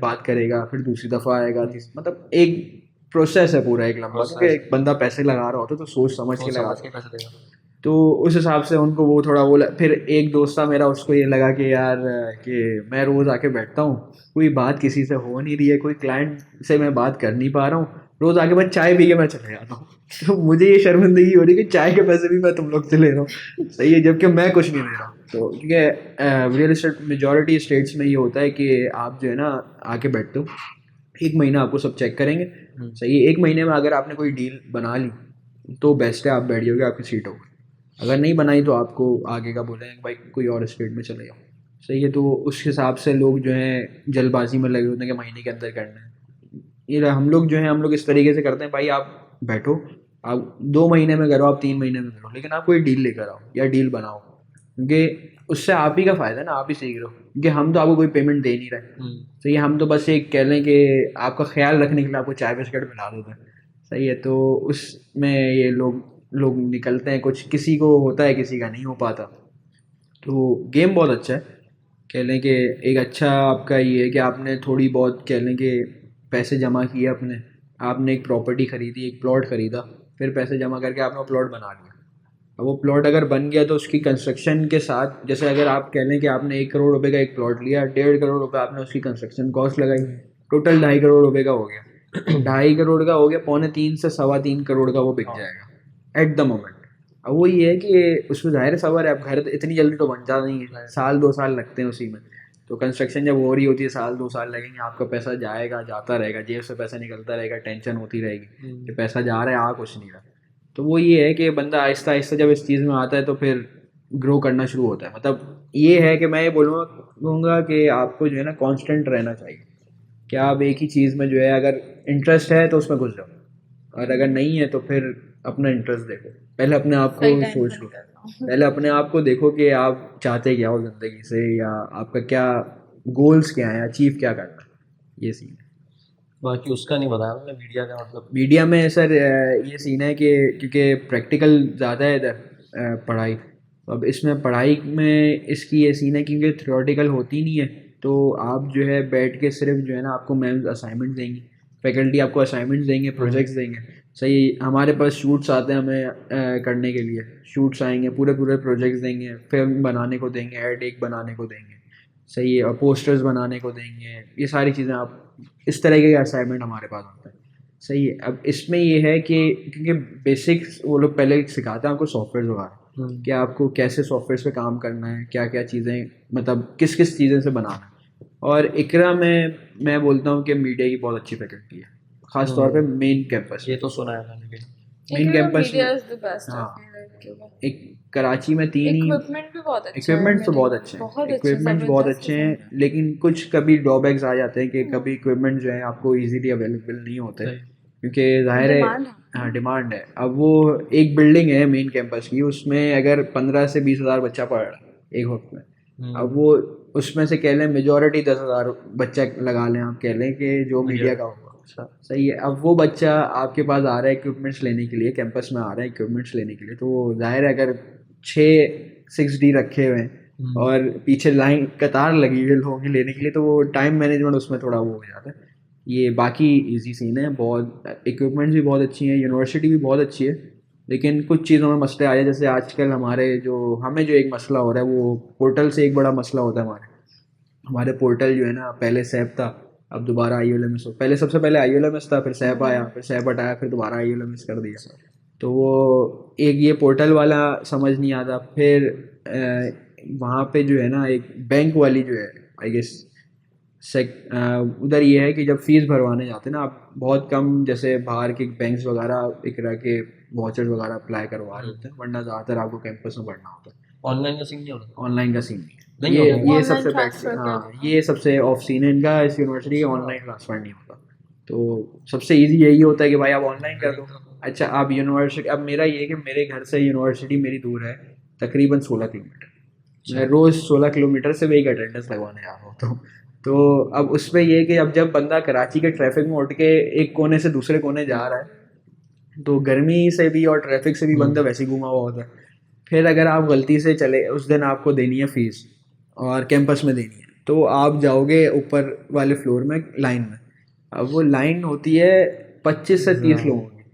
[SPEAKER 1] बात करेगा, फिर दूसरी दफ़ा आएगा, मतलब एक प्रोसेस है पूरा एक लंबा, क्योंकि एक बंदा पैसे लगा रहा होता है तो सोच समझ के लगा पैसे देगा। तो उस हिसाब से उनको वो थोड़ा वो फिर एक दोस्त था मेरा, उसको ये लगा कि यार कि मैं रोज़ आके बैठता हूँ, कोई बात किसी से हो नहीं रही है, कोई क्लाइंट से मैं बात कर नहीं पा रहा हूँ, रोज आके मैं चाय पी के मैं चले जाता हूँ। तो मुझे ये शर्मिंदगी हो रही है कि चाय के पैसे भी मैं तुम लोग से ले रहा हूँ, सही है, जबकि मैं कुछ नहीं ले रहा हूँ। तो क्योंकि रियल एस्टेट मेजोरिटी स्टेट्स में ये होता है कि आप जो है ना आके बैठते हो, एक महीना आपको सब चेक करेंगे, सही है, एक महीने में अगर आपने कोई डील बना ली तो बेस्ट है, आप बैठ जाओगे, आपकी सीट होगी। अगर नहीं बनाई तो आपको आगे का बोलेंगे भाई कोई और स्टेट में चले जाओ, सही है। तो उस हिसाब से लोग जो हैं जल्दबाजी में लगे होते हैं कि महीने के अंदर करना है। ये हम लोग जो है हम लोग इस तरीके से करते हैं, भाई आप बैठो, आप 2 महीने में करो, आप 3 महीने में करो, लेकिन आप कोई डील लेकर आओ या डील बनाओ, क्योंकि उससे आप ही का फ़ायदा है ना, आप ही सीख रहे हो, क्योंकि हम तो आपको कोई पेमेंट दे नहीं रहे। तो ये हम तो बस एक कह लें कि आपका ख्याल रखने के लिए आपको चाय बिस्किट मिला देते हैं, सही है। तो उसमें ये लोग लोग निकलते हैं, कुछ किसी को होता है किसी का नहीं हो पाता। तो गेम बहुत अच्छा है, कह लें कि एक अच्छा आपका ये है कि आपने थोड़ी बहुत कह लें कि पैसे जमा किए अपने, आपने एक प्रॉपर्टी खरीदी, एक प्लॉट खरीदा, फिर पैसे जमा करके आपने वो प्लॉट बना लिया। अब वो प्लॉट अगर बन गया तो उसकी कंस्ट्रक्शन के साथ, जैसे अगर आप कह लें कि आपने 1 करोड़ रुपए का एक प्लॉट लिया, 1.5 करोड़ रुपए आपने उसकी कंस्ट्रक्शन कॉस्ट लगाई, टोटल 2.5 करोड़ रुपए का हो गया। 2.5 करोड़ का हो गया, 2.25 से 3.25 करोड़ का वो बिक जाएगा एट द मोमेंट। अब वो ये है कि उसमें ज़ाहिर सबर है, अब घर इतनी जल्दी तो बन जाता नहीं है, 1-2 साल लगते हैं उसी में। तो कंस्ट्रक्शन जब हो रही होती है 1-2 साल लगेंगे, आपका पैसा जाएगा, जाता रहेगा, जेब से पैसा निकलता रहेगा, टेंशन होती रहेगी कि पैसा जा रहा है, आ कुछ नहीं रहा। तो वो ये है कि बंदा आहिस्ता आहिस्ता जब इस चीज़ में आता है तो फिर ग्रो करना शुरू होता है। मतलब ये है कि मैं ये बोलूँगा कि आपको जो है ना कांस्टेंट रहना चाहिए, कि आप एक ही चीज़ में जो है अगर इंटरेस्ट है तो उसमें घुस जाओ, और अगर नहीं है तो फिर अपना इंटरेस्ट देखो। पहले अपने आप को
[SPEAKER 3] सही टाइम
[SPEAKER 1] सोच
[SPEAKER 3] पर
[SPEAKER 1] लो,
[SPEAKER 3] करना हो।
[SPEAKER 1] पहले अपने आप को देखो कि आप चाहते क्या हो ज़िंदगी से, या आपका क्या गोल्स क्या है, अचीव क्या करना है, ये सीन है।
[SPEAKER 2] बाकी उसका नहीं बताया मैंने, मीडिया का मतलब।
[SPEAKER 1] मीडिया में सर ये सीन है कि क्योंकि प्रैक्टिकल ज़्यादा है इधर पढ़ाई, तो अब इसमें पढ़ाई में इसकी ये सीन है क्योंकि थ्योरेटिकल होती नहीं है, तो आप जो है बैठ के सिर्फ जो है ना आपको मैम असाइनमेंट देंगी, फैकल्टी आपको असाइनमेंट्स देंगे, प्रोजेक्ट्स देंगे, सही। हमारे पास शूट्स आते हैं हमें करने के लिए, शूट्स आएंगे, पूरे पूरे प्रोजेक्ट्स देंगे, फिल्म बनाने को देंगे, एड एक बनाने को देंगे, सही है, और पोस्टर्स बनाने को देंगे, ये सारी चीज़ें आप, इस तरह के असाइनमेंट हमारे पास होते हैं, सही है। अब इसमें ये है कि क्योंकि बेसिक्स वो लोग पहले सिखाते हैं आपको सॉफ्टवेयर वगैरह, कि आपको कैसे सॉफ्टवेयर पे काम करना है, क्या क्या चीज़ें, मतलब किस किस चीज़ें से बनाना है। और इकरा में मैं बोलता हूँ कि मीडिया की बहुत अच्छी फैकल्टी है, ख़ास तौर पे मेन कैंपस।
[SPEAKER 2] ये तो सुना है मैंने भी।
[SPEAKER 1] Main campus
[SPEAKER 3] media is the best.
[SPEAKER 1] हाँ, एक कराची में 3 ही
[SPEAKER 3] इक्विपमेंट भी बहुत अच्छा है,
[SPEAKER 1] इक्विपमेंट्स तो बहुत अच्छे हैं, इक्विपमेंट्स बहुत अच्छे हैं, लेकिन कुछ कभी ड्रॉबैक्स आ जाते हैं कि कभी इक्विपमेंट जो है आपको इजीली अवेलेबल नहीं होते, क्योंकि जाहिर है
[SPEAKER 3] डिमांड है।
[SPEAKER 1] हाँ डिमांड है। अब वो एक बिल्डिंग है मेन कैंपस की, उसमें अगर 15 से 20 हज़ार बच्चा पढ़ रहा है एक वक्त में, अब वो उसमें से कह लें मेजोरिटी 10,000 बच्चा लगा लें, आप कह लें कि जो मीडिया का होगा, सही है। अब वो बच्चा आपके पास आ रहा है इक्विपमेंट्स लेने के लिए, कैंपस में आ रहा है इक्विपमेंट्स लेने के लिए, तो वो जाहिर है अगर 6-6D रखे हुए हैं और पीछे लाइन कतार लगी हुई लोगों की लेने के लिए, तो वो टाइम मैनेजमेंट उसमें थोड़ा वो हो जाता है। ये बाकी इजी सीन है, बहुत इक्विपमेंट्स भी बहुत अच्छी हैं, यूनिवर्सिटी भी बहुत अच्छी है, लेकिन कुछ चीज़ों में मसले आ जाए, जैसे आजकल हमें जो एक मसला हो रहा है, वो पोर्टल से एक बड़ा मसला होता है हमारे पोर्टल जो है ना, पहले सैप था, अब दोबारा ILMS हो, पहले सबसे पहले ILMS था, फिर सैप आया, फिर सैप हटाया, फिर दोबारा ILMS कर दिया। तो वो एक ये पोर्टल वाला समझ नहीं आता। फिर वहाँ पे जो है ना एक बैंक वाली जो है आई गेस उधर ये है कि जब फीस भरवाने जाते हैं ना आप, बहुत कम जैसे बाहर के बैंक्स वगैरह इकरा के वाउचर्स वगैरह अप्लाई करवा रहे होते हैं, वरना ज़्यादातर आपको कैंपस में भरना होता है।
[SPEAKER 2] ऑनलाइन का सीन नहीं होता।
[SPEAKER 1] ऑनलाइन का सीन नहीं
[SPEAKER 2] नहीं
[SPEAKER 1] है,
[SPEAKER 2] होता।
[SPEAKER 1] ये सबसे बेस्ट, हाँ ये सबसे ऑफ सीन है इनका, इस यूनिवर्सिटी का ऑनलाइन ट्रांसफर नहीं होता। तो सबसे इजी यही होता है कि भाई आप ऑनलाइन कर दो। अच्छा, आप यूनिवर्सिटी, अब मेरा ये है कि मेरे घर से यूनिवर्सिटी मेरी दूर है तकरीबन 16 किलोमीटर, मैं रोज़ 16 किलोमीटर से एक अटेंडेंस लगवाने जा रहा हूँ। तो अब उसमें ये है कि अब जब बंदा कराची के ट्रैफिक में उठ के एक कोने से दूसरे कोने जा रहा है, तो गर्मी से भी और ट्रैफिक से भी बंदा वैसे ही घुमा हुआ होता है। फिर अगर आप गलती से चले, उस दिन आपको देनी है फीस और कैंपस में देनी है, तो आप जाओगे ऊपर वाले फ्लोर में लाइन में। अब वो लाइन होती है 25 से 30 लोगों की,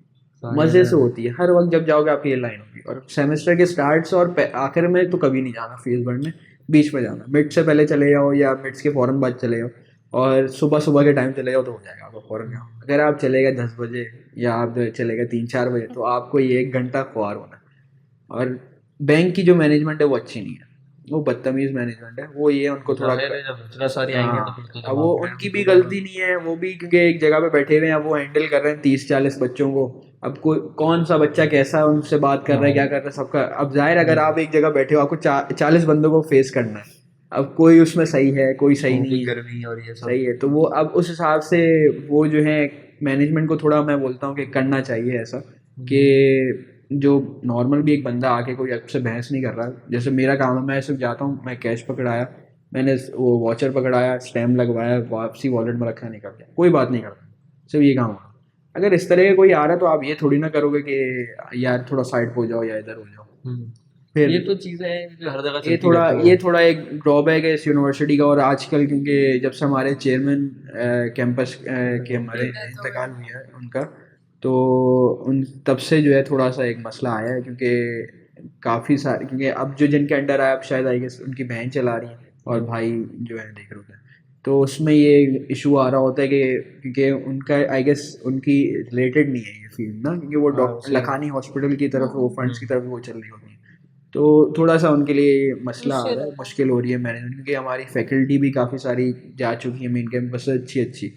[SPEAKER 1] मज़े से होती है, हर वक्त जब जाओगे आपकी ये लाइन होगी। और सेमेस्टर के स्टार्ट से और आखिर में तो कभी नहीं जाना फीस भरने, बीच में जाना, मिड से पहले चले जाओ या मिड्स के फ़ौरन बाद चले जाओ, और सुबह सुबह के टाइम चले जाओ तो हो जाएगा आपको फ़ौरन काम। अगर आप चले गए 10 बजे या आप चले गए 3-4 बजे तो आपको ये 1 घंटा खुआर होना है। और बैंक की जो मैनेजमेंट है वो अच्छी नहीं है, वो बदतमीज़ मैनेजमेंट है। वो ये उनको थोड़ा
[SPEAKER 2] जाहिर है जब इतना सारी आएंगे तो
[SPEAKER 1] हाँ,
[SPEAKER 2] फिर तो
[SPEAKER 1] अब वो
[SPEAKER 2] जवाब
[SPEAKER 1] उनकी भी गलती नहीं है, वो भी क्योंकि एक जगह पे बैठे हुए हैं, वो हैंडल कर रहे हैं 30-40 बच्चों को। अब कोई कौन सा बच्चा कैसा उनसे बात कर रहा है, क्या कर रहा है, सबका। अब जाहिर अगर आप एक जगह बैठे हो, आपको 40 बंदों को फेस करना है। अब कोई उसमें सही है, कोई सही नहीं है,
[SPEAKER 2] गर्मी और ये सब
[SPEAKER 1] सही है। तो वो अब उस हिसाब से वो जो है मैनेजमेंट को थोड़ा मैं बोलता हूँ कि करना चाहिए ऐसा कि जो नॉर्मल भी एक बंदा आके कोई आपसे बहस नहीं कर रहा। जैसे मेरा काम है, मैं सिर्फ जाता हूँ, मैं कैश पकड़ाया, मैंने वो वॉचर पकड़ाया, स्टैम्प लगवाया, वापसी वॉलेट में रखा, निकल गया, कोई बात नहीं करता, सिर्फ ये काम होगा। अगर इस तरह का कोई आ रहा है तो आप ये थोड़ी ना करोगे कि यार थोड़ा साइड पे हो जाओ या इधर हो जाओ। फिर
[SPEAKER 2] ये तो चीजें हैं जो हर जगह
[SPEAKER 1] ये
[SPEAKER 2] चलती
[SPEAKER 1] थोड़ा
[SPEAKER 2] रहती
[SPEAKER 1] ये
[SPEAKER 2] हैं।
[SPEAKER 1] थोड़ा एक ड्रॉबैक है इस यूनिवर्सिटी का। और आजकल क्योंकि जब से हमारे चेयरमैन कैंपस के हमारे इंतकाल हुआ है उनका, तो उन तब से जो है थोड़ा सा एक मसला आया है। क्योंकि काफ़ी सारे, क्योंकि अब जो जिनके अंडर आया, अब शायद आई गेस उनकी बहन चला रही है और भाई जो है देख रहे हैं, तो उसमें ये इशू आ रहा होता है कि क्योंकि उनका आई गेस उनकी रिलेटेड नहीं है ये फील्ड ना, क्योंकि वो
[SPEAKER 2] हाँ, उसी-
[SPEAKER 1] लखानी हॉस्पिटल की तरफ वो फंड्स की तरफ वो चल रही होती है। तो थोड़ा सा उनके लिए मसला आ रहा है, मुश्किल हो रही है मैनेजमेंट, क्योंकि हमारी फैकल्टी भी काफ़ी सारी जा चुकी है मेन कैंपस से, अच्छी अच्छी।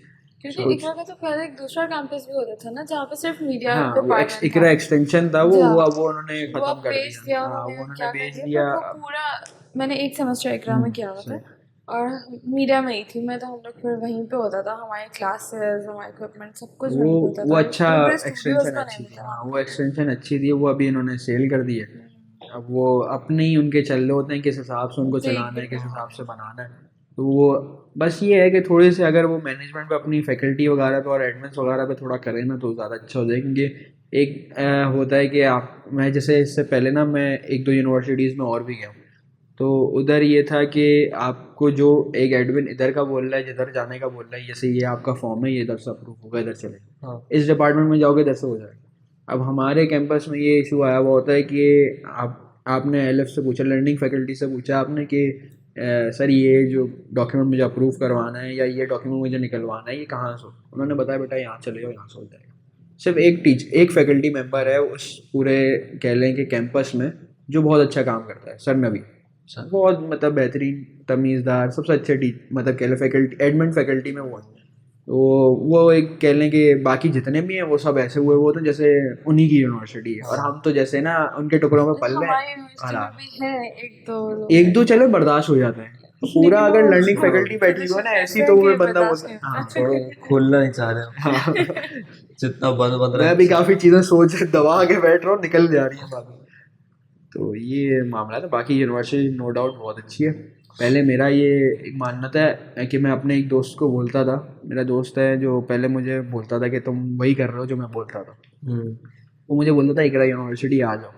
[SPEAKER 3] क्योंकि
[SPEAKER 1] तो
[SPEAKER 3] इकरा का तो पहले एक दूसरा कैंपस भी होता था ना जहाँ पे सिर्फ मीडिया
[SPEAKER 1] हाँ, वो
[SPEAKER 3] डिपार्टमेंट
[SPEAKER 1] इकरा
[SPEAKER 3] था।
[SPEAKER 1] एक्सटेंशन था, वो
[SPEAKER 3] जा,
[SPEAKER 1] हुआ, वो उन्होंने
[SPEAKER 3] वो
[SPEAKER 1] ख़त्म
[SPEAKER 3] अब
[SPEAKER 1] कर
[SPEAKER 3] बेच
[SPEAKER 1] दिया।
[SPEAKER 3] दिया
[SPEAKER 1] हाँ,
[SPEAKER 3] उन्होंने,
[SPEAKER 1] वो उन्होंने
[SPEAKER 3] क्या
[SPEAKER 1] बेच
[SPEAKER 3] कर दिया,
[SPEAKER 1] दिया।
[SPEAKER 3] बट वो पूरा मैंने एक सेमेस्टर इकरा में किया हुआ था
[SPEAKER 1] सही।
[SPEAKER 3] और मीडिया में ही थी मैं, तो हम लोग फिर वहीं पे होता था, हमारे क्लासेस, हमारा इक्विपमेंट सब कुछ
[SPEAKER 1] वो
[SPEAKER 3] वहीं पे होता
[SPEAKER 1] वो
[SPEAKER 3] था।
[SPEAKER 1] अच्छा
[SPEAKER 3] पूरे पूरे स्टूडियोज
[SPEAKER 1] एक्सटेंशन
[SPEAKER 3] का
[SPEAKER 1] अच्छी
[SPEAKER 3] नहीं
[SPEAKER 1] थी।
[SPEAKER 3] था।
[SPEAKER 1] हाँ, वो एक्सटेंशन अच्छी थी, वो अभी इन्होंने सेल कर दी है। अब वो अपने ही उनके चल रहे होते हैं, किस हिसाब से उनको चलाना है, किस हिसाब से बनाना है। तो वो बस ये है कि थोड़े से अगर वो मैनेजमेंट पे अपनी फैकल्टी वगैरह पे और एडमिन्स वगैरह पे थोड़ा करें ना तो ज़्यादा अच्छा हो जाए। क्योंकि एक होता है कि आप, मैं जैसे इससे पहले ना मैं 1-2 यूनिवर्सिटीज़ में और भी गया हूँ, तो उधर ये था कि आपको जो एक एडमिन इधर का बोल रहा है, जिधर जाने का बोल रहा है, जैसे ये आपका फॉर्म है, ये इधर से अप्रूव होगा, इधर चलेगा,
[SPEAKER 2] हाँ
[SPEAKER 1] इस डिपार्टमेंट में जाओगे इधर से हो जाएगा। अब हमारे कैंपस में ये इशू आया हुआ होता है कि आपने एलएफ से पूछा, लर्निंग फैकल्टी से पूछा आपने कि सर ये जो डॉक्यूमेंट मुझे अप्रूव करवाना है या ये डॉक्यूमेंट मुझे निकलवाना है, ये कहाँ से हो? उन्होंने बताया बेटा यहाँ चले जाओ, यहाँ से हो जाएगा। सिर्फ एक फैकल्टी मेंबर है उस पूरे कह लें कि कैंपस में, जो बहुत अच्छा काम करता है, सर नबी।
[SPEAKER 2] सर
[SPEAKER 1] बहुत मतलब बेहतरीन, तमीज़दार, सबसे अच्छे मतलब कह लें फैकल्टी, एडमिन फैकल्टी में वो है। तो वो एक कह लें कि बाकी जितने भी हैं वो सब ऐसे हुए वो तो जैसे उन्हीं की यूनिवर्सिटी है, और हम तो जैसे ना उनके टुकड़ों में पल रहे
[SPEAKER 3] हमारी
[SPEAKER 1] हैं
[SPEAKER 3] यूनिवर्सिटी में
[SPEAKER 1] आराम।
[SPEAKER 3] भी है एक दो लोग,
[SPEAKER 1] एक दो चलो बर्दाश्त हो जाता है, पूरा
[SPEAKER 3] लेकिन
[SPEAKER 1] अगर
[SPEAKER 3] वो
[SPEAKER 1] लर्निंग
[SPEAKER 3] उसको
[SPEAKER 1] फैकल्टी बैठी हुई हो
[SPEAKER 3] पोजीशन
[SPEAKER 1] ना
[SPEAKER 3] पे
[SPEAKER 1] ऐसी,
[SPEAKER 3] ऐसे
[SPEAKER 1] तो
[SPEAKER 3] है
[SPEAKER 1] वो
[SPEAKER 3] कि
[SPEAKER 1] बंदा
[SPEAKER 3] बर्दाश्त
[SPEAKER 1] बोलता
[SPEAKER 3] नहीं
[SPEAKER 1] है हाँ
[SPEAKER 3] होता।
[SPEAKER 2] छोड़ो, खोलना नहीं चाह रहे हम।
[SPEAKER 1] हाँ।
[SPEAKER 2] जितना बंद बंद
[SPEAKER 1] मैं
[SPEAKER 2] रहे
[SPEAKER 1] भी काफ़ी चीज़ें सोच दबा के बैठ रहा हूँ, निकल जा रही है बाद में। तो ये मामला था। बाकी यूनिवर्सिटी नो डाउट बहुत अच्छी है। पहले मेरा ये एक मान्यता है कि मैं अपने एक दोस्त को बोलता था, मेरा दोस्त है जो पहले मुझे बोलता था कि तुम वही कर रहे हो जो मैं बोलता था। वो मुझे बोलता था इकरा यूनिवर्सिटी आ जाओ,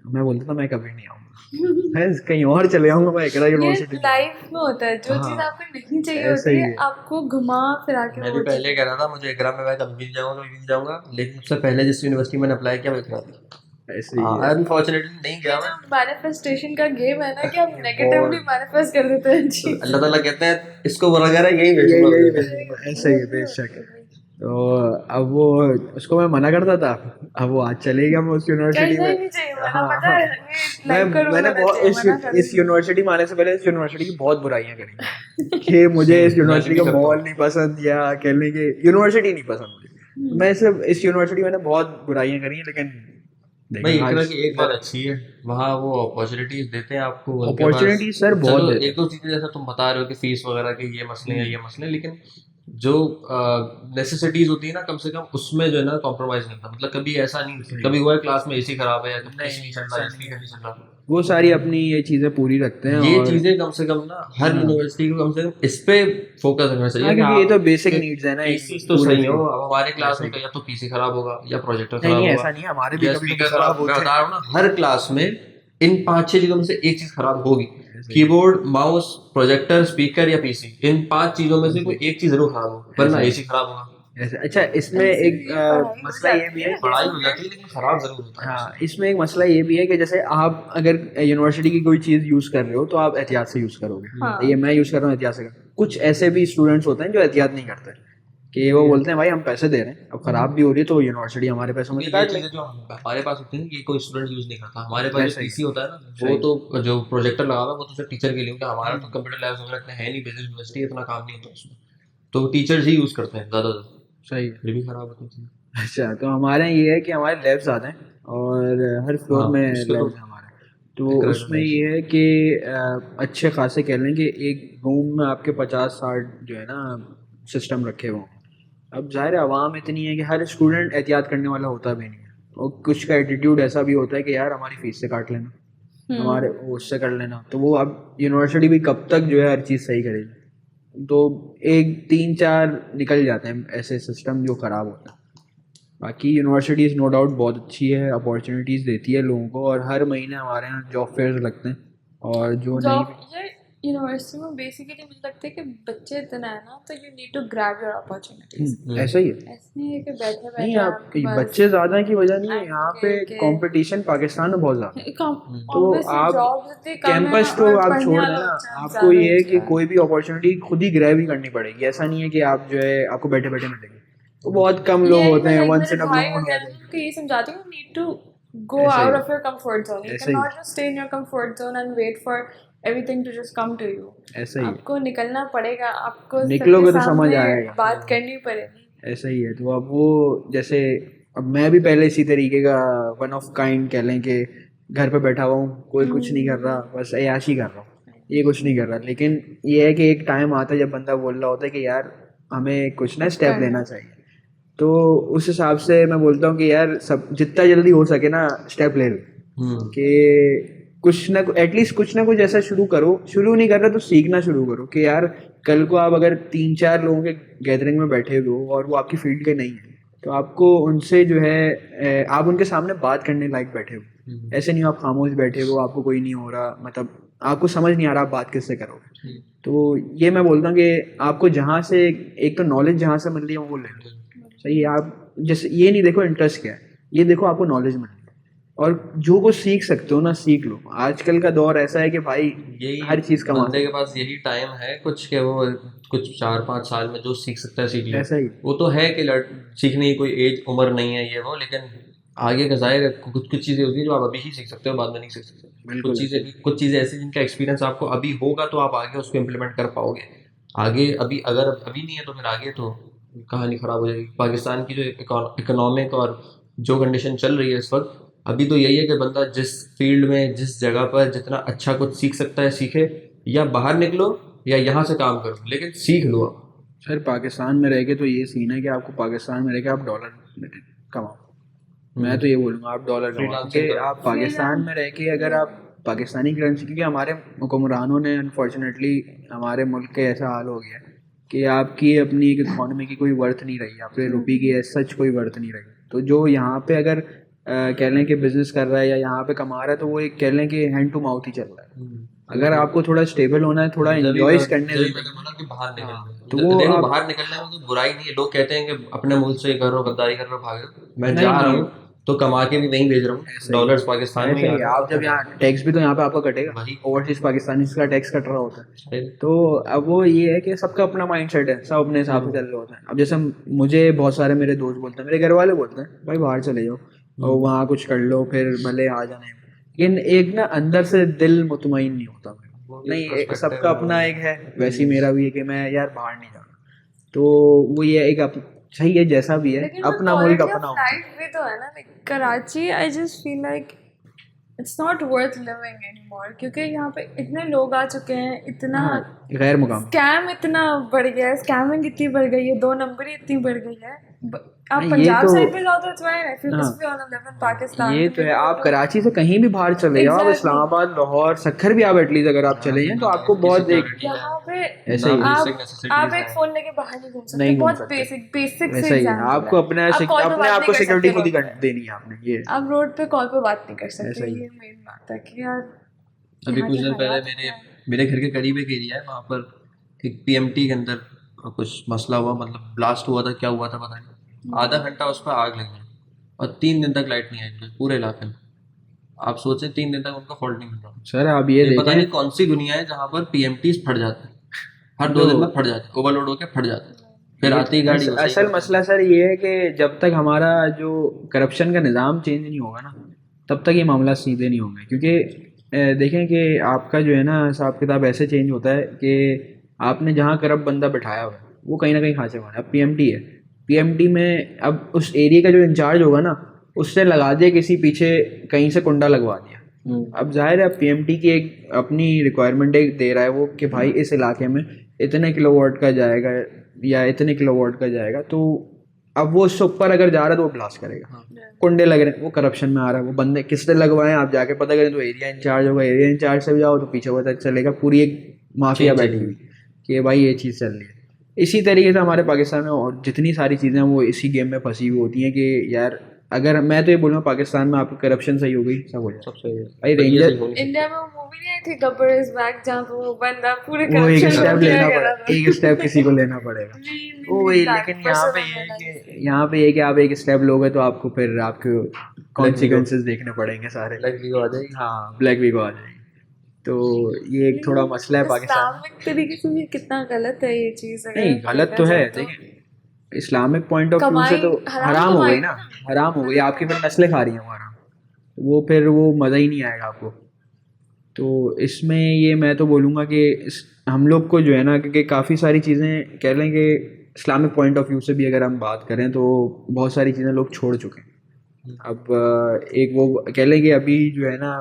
[SPEAKER 1] मैं बोलता था मैं कभी नहीं आऊँगा, मैं कहीं और चले जाऊँगा, मैं इकरा
[SPEAKER 3] ये
[SPEAKER 1] यूनिवर्सिटी नहीं
[SPEAKER 3] लाइफ में होता है, जो
[SPEAKER 1] आऊँगा।
[SPEAKER 3] चीज
[SPEAKER 1] हाँ,
[SPEAKER 3] आपको नहीं चाहिए
[SPEAKER 1] ऐसा
[SPEAKER 3] होती
[SPEAKER 1] ही
[SPEAKER 3] है
[SPEAKER 1] है।
[SPEAKER 3] आपको घुमा फिरा के
[SPEAKER 2] मैं
[SPEAKER 3] वो
[SPEAKER 2] भी
[SPEAKER 3] चीज।
[SPEAKER 2] पहले कह रहा था मुझे इकरा में मैं कभी भी नहीं जाऊंगा, कभी भी नहीं जाऊंगा, लेकिन उससे पहले जिस यूनिवर्सिटी मैंने अप्लाई किया वो इकरा थी।
[SPEAKER 1] ऐसे ही है।
[SPEAKER 2] अनफॉर्चुनेटली नहीं गया
[SPEAKER 3] ये
[SPEAKER 2] मैं।
[SPEAKER 3] जो मैनिफेस्टेशन का गेम है ना कि हम
[SPEAKER 1] ये
[SPEAKER 3] नेगेटिवली
[SPEAKER 1] बहुत
[SPEAKER 3] मैनिफेस्ट कर देते हैं
[SPEAKER 2] तो
[SPEAKER 3] चीज।
[SPEAKER 2] अल्लाह ताला कहते हैं इसको बुरा करा यही
[SPEAKER 1] यही
[SPEAKER 2] भेजूंगा
[SPEAKER 1] यही
[SPEAKER 2] भेजूंगा।
[SPEAKER 1] भेजूंगा, ऐसे ही है, बेशक। तो अब वो, उसको मैं मना करता था, अब वो आज चलेगा मैं उस यूनिवर्सिटी
[SPEAKER 3] करना
[SPEAKER 1] में।
[SPEAKER 3] ही नहीं चाहिए मना,
[SPEAKER 1] हाँ
[SPEAKER 3] पता
[SPEAKER 1] हाँ,
[SPEAKER 3] है ये लाइफ का रूल
[SPEAKER 1] मैंने
[SPEAKER 3] होना
[SPEAKER 1] बहुत
[SPEAKER 3] चाहिए, मना कर
[SPEAKER 1] इस यूनिवर्सिटी में आने से पहले इस यूनिवर्सिटी की बहुत बुराइयां करी कि मुझे इस
[SPEAKER 2] मैं
[SPEAKER 1] यूनिवर्सिटी
[SPEAKER 2] भी
[SPEAKER 1] का
[SPEAKER 2] करता
[SPEAKER 1] माहौल
[SPEAKER 2] हूँ।
[SPEAKER 1] नहीं पसंद या कह लें कि यूनिवर्सिटी नहीं पसंद मुझे। मैं सिर्फ इस यूनिवर्सिटी में मैंने बहुत बुराइयां करी हैं, लेकिन
[SPEAKER 2] भाई
[SPEAKER 1] देखा
[SPEAKER 2] इकरा
[SPEAKER 1] आज
[SPEAKER 2] की एक बात अच्छी है, वहाँ वो अपॉर्चुनिटीज देते हैं आपको उनके पास।
[SPEAKER 1] अपॉर्चुनिटी सर बहुत
[SPEAKER 2] चलो
[SPEAKER 1] देते
[SPEAKER 2] एक दो चीजें जैसा तुम बता रहे हो कि फीस वगैरह के ये मसले हैं
[SPEAKER 1] हैं।
[SPEAKER 2] ये मसले हैं, लेकिन जो नेसेसिटीज होती है ना कम से कम उसमें जो है ना कॉम्प्रोमाइज नहीं होता। मतलब कभी ऐसा नहीं
[SPEAKER 1] सही।
[SPEAKER 2] कभी हुआ है क्लास में एसी खराब है या कभी एसी
[SPEAKER 1] नहीं,
[SPEAKER 2] नहीं चल रहा
[SPEAKER 1] ऐसा
[SPEAKER 2] है
[SPEAKER 1] नहीं
[SPEAKER 2] स्पीकर
[SPEAKER 1] है।
[SPEAKER 2] नहीं चल रहा।
[SPEAKER 1] वो सारी अपनी ये चीज़ें पूरी रखते हैं।
[SPEAKER 2] ये
[SPEAKER 1] और
[SPEAKER 2] चीजें कम से कम ना हर
[SPEAKER 1] हाँ
[SPEAKER 2] यूनिवर्सिटी को कम से कम इस पे फोकस रखना चाहिए
[SPEAKER 1] हाँ,
[SPEAKER 2] कि
[SPEAKER 1] क्योंकि ये तो बेसिक
[SPEAKER 2] आपके
[SPEAKER 1] नीड्स है ना एक
[SPEAKER 2] पीसी तो
[SPEAKER 1] पूरे
[SPEAKER 2] सही हो।
[SPEAKER 1] फील्ड।
[SPEAKER 2] अब हमारे क्लास
[SPEAKER 1] ऐसा
[SPEAKER 2] में
[SPEAKER 1] ही।
[SPEAKER 2] या तो पीसी खराब होगा या प्रोजेक्टर
[SPEAKER 1] नहीं
[SPEAKER 2] खराब
[SPEAKER 1] नहीं,
[SPEAKER 2] होगा
[SPEAKER 1] ऐसा नहीं है, हमारे भी
[SPEAKER 2] या
[SPEAKER 1] कभी कभी
[SPEAKER 2] स्पीकर
[SPEAKER 1] खराब
[SPEAKER 2] खराब। मैं
[SPEAKER 1] होते
[SPEAKER 2] बता रहा हूँ ना हर क्लास में इन 5-6 चीजों में से एक चीज खराब होगी।
[SPEAKER 1] हैं। ऐसा ही है।
[SPEAKER 2] कीबोर्ड, माउस, प्रोजेक्टर, स्पीकर या पीसी, इन 5 चीजों में से
[SPEAKER 1] ऐसा
[SPEAKER 2] कोई
[SPEAKER 1] ही
[SPEAKER 2] एक चीज जरूर खराब हो, वरना
[SPEAKER 1] ऐसा ही
[SPEAKER 2] एसी खराब होगा।
[SPEAKER 1] ऐसे अच्छा इसमें एक
[SPEAKER 3] पढ़ाई हो
[SPEAKER 1] मसला ये
[SPEAKER 3] जाती
[SPEAKER 1] भी
[SPEAKER 3] है।
[SPEAKER 1] है
[SPEAKER 2] पढ़ाई हो जाती है लेकिन खराब जरूर होता है
[SPEAKER 1] हाँ इसमें एक मसला ये भी है कि जैसे आप अगर यूनिवर्सिटी की कोई चीज़ यूज़ कर रहे हो तो आप एहतियात से यूज़ करोगे
[SPEAKER 3] हाँ।
[SPEAKER 1] ये मैं यूज़ कर रहा हूँ एहतियात से कुछ ऐसे भी स्टूडेंट्स होते हैं जो एहतियात नहीं करते कि वो बोलते हैं भाई हम पैसे दे रहे हैं अब ख़राब भी हो रही है तो यूनिवर्सिटी हमारे पैसों में से
[SPEAKER 2] ये
[SPEAKER 1] काट
[SPEAKER 2] चीजें
[SPEAKER 1] लेगी
[SPEAKER 2] जो हमारे पास होती है ना, ये कोई स्टूडेंट यूज नहीं करता। हमारे पास जो
[SPEAKER 1] ऐसा ही
[SPEAKER 2] पीसी होता है ना, वो
[SPEAKER 1] सही
[SPEAKER 2] तो जो प्रोजेक्टर लगा हुआ है वो तो सिर्फ टीचर के लिए होता है। हमारा तो कंप्यूटर लैब्स वगैरह इतने है नहीं, बिजनेस यूनिवर्सिटी इतना काम नहीं होता उसमें, तो टीचर्स ही यूज करते हैं ज्यादा।
[SPEAKER 1] सही है
[SPEAKER 2] फिर भी खराब होती है।
[SPEAKER 1] अच्छा तो हमारे यहाँ ये है कि हमारे लैब्स आते हैं और हर फ्लोर
[SPEAKER 2] हाँ,
[SPEAKER 1] में
[SPEAKER 2] उसके तो
[SPEAKER 1] लैब्स हैं हमारे तो
[SPEAKER 2] एक
[SPEAKER 1] उसमें
[SPEAKER 2] रेगुलर
[SPEAKER 1] ये है कि अच्छे खासे कह लें कि एक रूम में आपके 50-60 जो है ना सिस्टम रखे हुए हैं अब जाहिर है आवाम इतनी है कि हर स्टूडेंट एहतियात करने वाला होता भी नहीं है और कुछ का एटीट्यूड ऐसा भी होता है कि यार हमारी फीस से काट लेना हमारे वो उससे कर लेना तो वो अब यूनिवर्सिटी भी कब तक जो है हर चीज़ सही करेगी तो एक 3-4 निकल जाते हैं ऐसे सिस्टम जो ख़राब होता है बाकी यूनिवर्सिटीज़ नो डाउट बहुत अच्छी है अपॉर्चुनिटीज़ देती है लोगों को और हर महीने हमारे यहाँ जॉब फेयर्स लगते हैं और जो नहीं
[SPEAKER 3] जॉब ये यूनिवर्सिटी में बेसिकली मुझे लगता है कि बच्चे इतना है ना तो you need to grab your opportunities
[SPEAKER 1] ऐसा ही है
[SPEAKER 3] ऐसे नहीं है कि बैठे
[SPEAKER 1] नहीं
[SPEAKER 3] बैठे
[SPEAKER 1] आप
[SPEAKER 3] आप बस
[SPEAKER 1] बच्चे ज़्यादा की वजह नहीं है यहाँ पे
[SPEAKER 3] के
[SPEAKER 1] कंपटीशन पाकिस्तान में बहुत ज़्यादा है तो
[SPEAKER 3] ऑब्वियसली
[SPEAKER 1] आप
[SPEAKER 3] जॉब्स इतनी कम है
[SPEAKER 1] कैंपस तो
[SPEAKER 3] और
[SPEAKER 1] आप
[SPEAKER 3] पढ़ने
[SPEAKER 1] छोड़
[SPEAKER 3] वाला
[SPEAKER 1] देना
[SPEAKER 3] बच्चा
[SPEAKER 1] आपको
[SPEAKER 3] ज़्यादा
[SPEAKER 1] ये है कि
[SPEAKER 3] होता है।
[SPEAKER 1] कोई भी अपॉर्चुनिटी खुद ही ग्रैब ही करनी पड़ेगी ऐसा नहीं है कि आप जो है आपको बैठे बैठे मिलेगी तो बहुत कम लोग
[SPEAKER 3] ये
[SPEAKER 1] होते
[SPEAKER 3] मैं
[SPEAKER 1] हैं
[SPEAKER 3] लाइक
[SPEAKER 1] वंस
[SPEAKER 3] मेरे
[SPEAKER 1] इन अ
[SPEAKER 3] भाई
[SPEAKER 1] ब्लू मून
[SPEAKER 3] वगैरह
[SPEAKER 1] होते हैं
[SPEAKER 3] को ये समझाती हूँ नीड टू go
[SPEAKER 1] ऐसा ही
[SPEAKER 3] out
[SPEAKER 1] है
[SPEAKER 3] of your comfort zone. You
[SPEAKER 1] ऐसा ही
[SPEAKER 3] cannot just stay in your comfort zone and wait for everything to just come to you.
[SPEAKER 1] ऐसा ही है
[SPEAKER 3] आपको निकलना पड़ेगा, आपको सबके
[SPEAKER 1] निकलोगे तो समझ
[SPEAKER 3] सामने
[SPEAKER 1] आएगा
[SPEAKER 3] बात करनी पड़ेगी।
[SPEAKER 1] ऐसा ही है तो अब वो जैसे अब मैं भी पहले इसी तरीके का वन ऑफ काइंड कह लें कि घर पे बैठा हुआ हूँ कोई कुछ नहीं कर रहा बस ऐयाशी कर रहा हूँ ये कुछ नहीं कर रहा लेकिन ये है कि एक टाइम आता है जब बंदा बोल रहा होता है कि यार हमें कुछ ना स्टेप
[SPEAKER 3] करना।
[SPEAKER 1] लेना चाहिए तो उस हिसाब से मैं बोलता हूँ कि यार सब जितना जल्दी हो सके ना स्टेप ले लो कि कुछ ना एटलीस्ट कुछ ना कुछ ऐसा शुरू करो शुरू नहीं कर रहे तो सीखना शुरू करो कि यार कल को आप अगर 3-4 लोगों के गैदरिंग में बैठे हो और वो आपकी फील्ड के नहीं है तो आपको उनसे जो है आप उनके सामने बात करने लायक बैठे हो ऐसे नहीं हो आप खामोश बैठे हो आपको कोई नहीं हो रहा मतलब आपको समझ नहीं आ रहा आप बात किससे करोगे तो ये मैं बोलता हूँ कि आपको जहाँ से एक तो नॉलेज जहाँ से मिल रही है वो ले लो सही है आप जैसे ये नहीं देखो इंटरेस्ट क्या है ये देखो आपको नॉलेज मिल रही है और जो कुछ सीख सकते हो ना सीख लो आजकल का दौर ऐसा है कि भाई
[SPEAKER 2] यही
[SPEAKER 1] हर चीज़ कमा
[SPEAKER 2] बंदे के पास यही टाइम है कुछ के वो कुछ 4-5 साल में जो सीख सकता है सीख ले।
[SPEAKER 1] ऐसा ही
[SPEAKER 2] वो तो है कि सीखने की कोई एज उम्र नहीं है ये वो, लेकिन आगे का जाएगा कुछ कुछ चीज़ें होती हैं जो आप अभी ही सीख सकते हो, बाद में नहीं सीख सकते।
[SPEAKER 1] बिल्कुल
[SPEAKER 2] कुछ चीज़ें ऐसी जिनका एक्सपीरियंस आपको अभी होगा तो आप आगे उसको इम्प्लीमेंट कर पाओगे। आगे अभी अगर अभी नहीं है तो फिर आगे तो कहानी खराब हो जाएगी। पाकिस्तान की जो इकोनॉमिक और जो कंडीशन चल रही है इस वक्त, अभी तो यही है कि बंदा जिस फील्ड में जिस जगह पर जितना अच्छा कुछ सीख सकता है सीखे, या बाहर निकलो या यहाँ से काम करो, लेकिन सीख लो आप।
[SPEAKER 1] सर पाकिस्तान में रह के तो ये सीन है कि आपको पाकिस्तान में रह के आप डॉलर कमाओ मैं तो ये बोलूँगा आप डॉलर कमाओ
[SPEAKER 2] Freelancing
[SPEAKER 1] क्योंकि
[SPEAKER 2] करो।
[SPEAKER 1] आप पाकिस्तान में रह के अगर आप पाकिस्तानी करेंसी क्योंकि हमारे हुक्मरानों ने अनफॉर्चुनेटली हमारे मुल्क के ऐसा हाल हो गया है कि आपकी अपनी एक इकॉनमी की कोई वर्थ नहीं रही आपके रुपये की सच कोई वर्थ नहीं रही तो जो यहाँ पे अगर कह लें कि बिजनेस कर रहा है या यहाँ पे कमा रहा है तो वो एक कह लें कि हैंड टू माउथ ही चल रहा है अगर आपको थोड़ा स्टेबल होना है थोड़ा इंजॉय करने
[SPEAKER 2] जब मैंने बोला कि बाहर निकलना
[SPEAKER 1] हाँ,
[SPEAKER 2] है,
[SPEAKER 1] तो वो
[SPEAKER 2] देखो
[SPEAKER 1] आप
[SPEAKER 2] बाहर निकलने में कोई बुराई नहीं है। लोग कहते हैं कि अपने मुल्क से कर रहे हो, गद्दारी कर रहे हो, भाग रहे हो। मैं
[SPEAKER 1] नहीं
[SPEAKER 2] जा रहा
[SPEAKER 1] नहीं
[SPEAKER 2] हूँ तो कमा के भी वहीं भेज रहा हूँ,
[SPEAKER 1] ऐसा ही
[SPEAKER 2] डॉलर्स पाकिस्तान में
[SPEAKER 1] ऐसा
[SPEAKER 2] ही
[SPEAKER 1] ही
[SPEAKER 2] आ
[SPEAKER 1] है
[SPEAKER 2] रहे
[SPEAKER 1] आप जब यहाँ टैक्स भी तो यहाँ पे आपका कटेगा
[SPEAKER 2] वही।
[SPEAKER 1] ओवरसीज पाकिस्तानी का टैक्स कट रहा होता है
[SPEAKER 2] हैं।
[SPEAKER 1] तो अब वो ये है कि सबका अपना माइंड सेट है सब अपने हिसाब से चल रहे होते हैं अब जैसे मुझे बहुत सारे मेरे दोस्त बोलते हैं मेरे घर वाले बोलते हैं भाई बाहर चले जाओ और वहाँ कुछ कर लो फिर भले आ जाने लेकिन एक ना अंदर से दिल मुतमईन नहीं होता नहीं सबका अपना एक है वैसे ही मेरा भी है कि मैं यार बाहर नहीं जाना तो वो ये एक सही है जैसा भी है
[SPEAKER 3] लेकिन
[SPEAKER 1] अपना मुल्क
[SPEAKER 3] क्वालिटी
[SPEAKER 1] अपना
[SPEAKER 3] ऑफ
[SPEAKER 1] होता है
[SPEAKER 3] लाइफ भी तो है ना like Karachi I just feel like it's not worth living anymore क्योंकि यहाँ पे इतने लोग आ चुके हैं इतना
[SPEAKER 1] हाँ, गैर मुकाम
[SPEAKER 3] स्कैम इतना बढ़ गया है स्कैमिंग इतनी बढ़ गई है 2 नंबरी इतनी बढ़ गई है आप
[SPEAKER 1] ये
[SPEAKER 3] पंजाब
[SPEAKER 1] तो
[SPEAKER 3] साइड पे जाओ तो इट्स फाइन इफ यू
[SPEAKER 1] हाँ
[SPEAKER 3] just want to live in Pakistan
[SPEAKER 1] ये तो है आप कराची से कहीं भी बाहर चले जाओ आप
[SPEAKER 3] Exactly.
[SPEAKER 1] इस्लामाबाद लाहौर सक्खर भी आप एटलीस्ट अगर आप चले हैं तो आपको बहुत एक
[SPEAKER 3] यहाँ पे
[SPEAKER 1] ऐसा ही है।
[SPEAKER 3] आप एक फोन लेके बाहर नहीं घूम सकते
[SPEAKER 1] नहीं घूम
[SPEAKER 3] बहुत
[SPEAKER 1] सकते
[SPEAKER 3] बेसिक
[SPEAKER 1] ऐसा
[SPEAKER 3] से
[SPEAKER 1] ही है
[SPEAKER 3] एग्जाम्पल
[SPEAKER 1] आपको अपने
[SPEAKER 3] आप कॉल पे
[SPEAKER 1] अपने
[SPEAKER 3] बात
[SPEAKER 1] आप
[SPEAKER 3] नहीं
[SPEAKER 1] को
[SPEAKER 3] कर
[SPEAKER 1] सिक्योरिटी
[SPEAKER 3] सकते
[SPEAKER 1] खुद ही
[SPEAKER 3] रोड पे
[SPEAKER 1] देनी है आपने ये
[SPEAKER 3] आप रोड पे कॉल पे बात नहीं कर
[SPEAKER 1] ऐसा
[SPEAKER 3] सकते
[SPEAKER 1] ही
[SPEAKER 3] ये मेन बात है कि यार
[SPEAKER 2] अभी
[SPEAKER 3] यहाँ
[SPEAKER 2] कुछ
[SPEAKER 3] के
[SPEAKER 2] दिन पहले
[SPEAKER 3] हालात
[SPEAKER 2] मेरे
[SPEAKER 3] क्या हैं।
[SPEAKER 2] मेरे घर के करीब एक एरिया है, वहाँ पर एक पीएमटी के अंदर कुछ मसला हुआ, मतलब ब्लास्ट हुआ था, क्या हुआ था पता नहीं, आधा घंटा उस पर आग लग गई और 3 दिन तक लाइट नहीं आई पूरे इलाके में। आप सोचें 3 दिन तक उनका फॉल्ट नहीं मिला।
[SPEAKER 1] सर आप ये
[SPEAKER 2] ये पता नहीं
[SPEAKER 1] देखें,
[SPEAKER 2] कौन सी दुनिया है जहाँ पर पीएमटीज फट जाते हैं, हर 2 दिन में फट जाते हैं, ओवरलोड होकर फट जाते हैं, फिर आती ही गाड़ी वैसे ही
[SPEAKER 1] असल
[SPEAKER 2] करते
[SPEAKER 1] मसला
[SPEAKER 2] हैं।
[SPEAKER 1] सर ये है कि जब तक हमारा जो करप्शन का निज़ाम चेंज नहीं होगा ना, तब तक ये मामला सीधे नहीं होंगे। क्योंकि देखें कि आपका जो है ना हिसाब किताब ऐसे चेंज होता है कि आपने जहाँ करप्ट बंदा बैठाया हुआ है वो कहीं ना कहीं खांसे मारा। अब पीएमटी है, पीएमटी में अब उस एरिया का जो इंचार्ज होगा ना, उससे लगा दिया किसी पीछे, कहीं से कुंडा लगवा दिया। अब जाहिर है पीएमटी की एक अपनी रिक्वायरमेंट एक दे रहा है वो कि भाई इस इलाके में इतने किलोवाट का जाएगा या इतने किलोवाट का जाएगा, तो अब वो उससे ऊपर अगर जा रहा है तो वो ब्लास्ट करेगा। कुंडे लग रहे हैं, वो करप्शन में आ रहा है, वो बंदे किसने लगवाए आप जाके पता करें तो एरिया इंचार्ज होगा, एरिया इंचार्ज से भी जाओ तो पीछे पता चलेगा पूरी एक माफिया
[SPEAKER 2] चेंज
[SPEAKER 1] बैठी हुई कि भाई ये चीज़ चल रही है। इसी तरीके से हमारे पाकिस्तान में और जितनी सारी चीज़ें हैं वो इसी गेम में फंसी हुई होती हैं कि यार अगर मैं तो ये बोलूँगा पाकिस्तान में आपकी करप्शन सही हो गई सब हो जाए।
[SPEAKER 2] सब सही है
[SPEAKER 1] भाई
[SPEAKER 2] पर ये
[SPEAKER 1] रेंजर
[SPEAKER 2] सही होनी चाहिए।
[SPEAKER 3] इंडिया में वो मूवी नहीं आई थी गब्बर इज बैक, जहाँ पे वो बंदा पूरे
[SPEAKER 1] वो एक
[SPEAKER 3] करप्शन
[SPEAKER 1] स्टेप
[SPEAKER 3] को
[SPEAKER 1] लेना
[SPEAKER 3] किया
[SPEAKER 1] पड़ेगा,
[SPEAKER 3] करा था।
[SPEAKER 1] एक स्टेप किसी को लेना पड़ेगा। वो वही, लेकिन यहाँ पे ये है कि आप एक स्टेप लोगे तो आपको फिर आपको कॉन्सिक्वेंसेस देखने पड़ेंगे सारे।
[SPEAKER 2] ब्लैक वीक आ जाएगी।
[SPEAKER 1] हाँ ब्लैक वीक आ जाएगी। तो ये एक थोड़ा मसला है पाकिस्तान में।
[SPEAKER 3] इस्लामिक तरीके से भी कितना गलत है ये चीज,
[SPEAKER 1] नहीं
[SPEAKER 3] अगर
[SPEAKER 1] गलत
[SPEAKER 3] देखा
[SPEAKER 1] तो है,
[SPEAKER 3] जाए तो।
[SPEAKER 1] देखिए इस्लामिक पॉइंट ऑफ व्यू से
[SPEAKER 3] कमाई
[SPEAKER 1] तो हराम हो
[SPEAKER 3] कमाई
[SPEAKER 1] गई ना, हराम हो गई आपकी, फिर नस्लें खा रही हैं वो हराम, वो फिर वो मज़ा ही नहीं आएगा आपको। तो इसमें ये मैं तो बोलूँगा कि हम लोग को जो है ना, क्योंकि काफ़ी सारी चीज़ें कह लें कि इस्लामिक पॉइंट ऑफ व्यू से भी अगर हम बात करें तो बहुत सारी चीज़ें लोग छोड़ चुके हैं। अब एक वो कह लें कि अभी जो है ना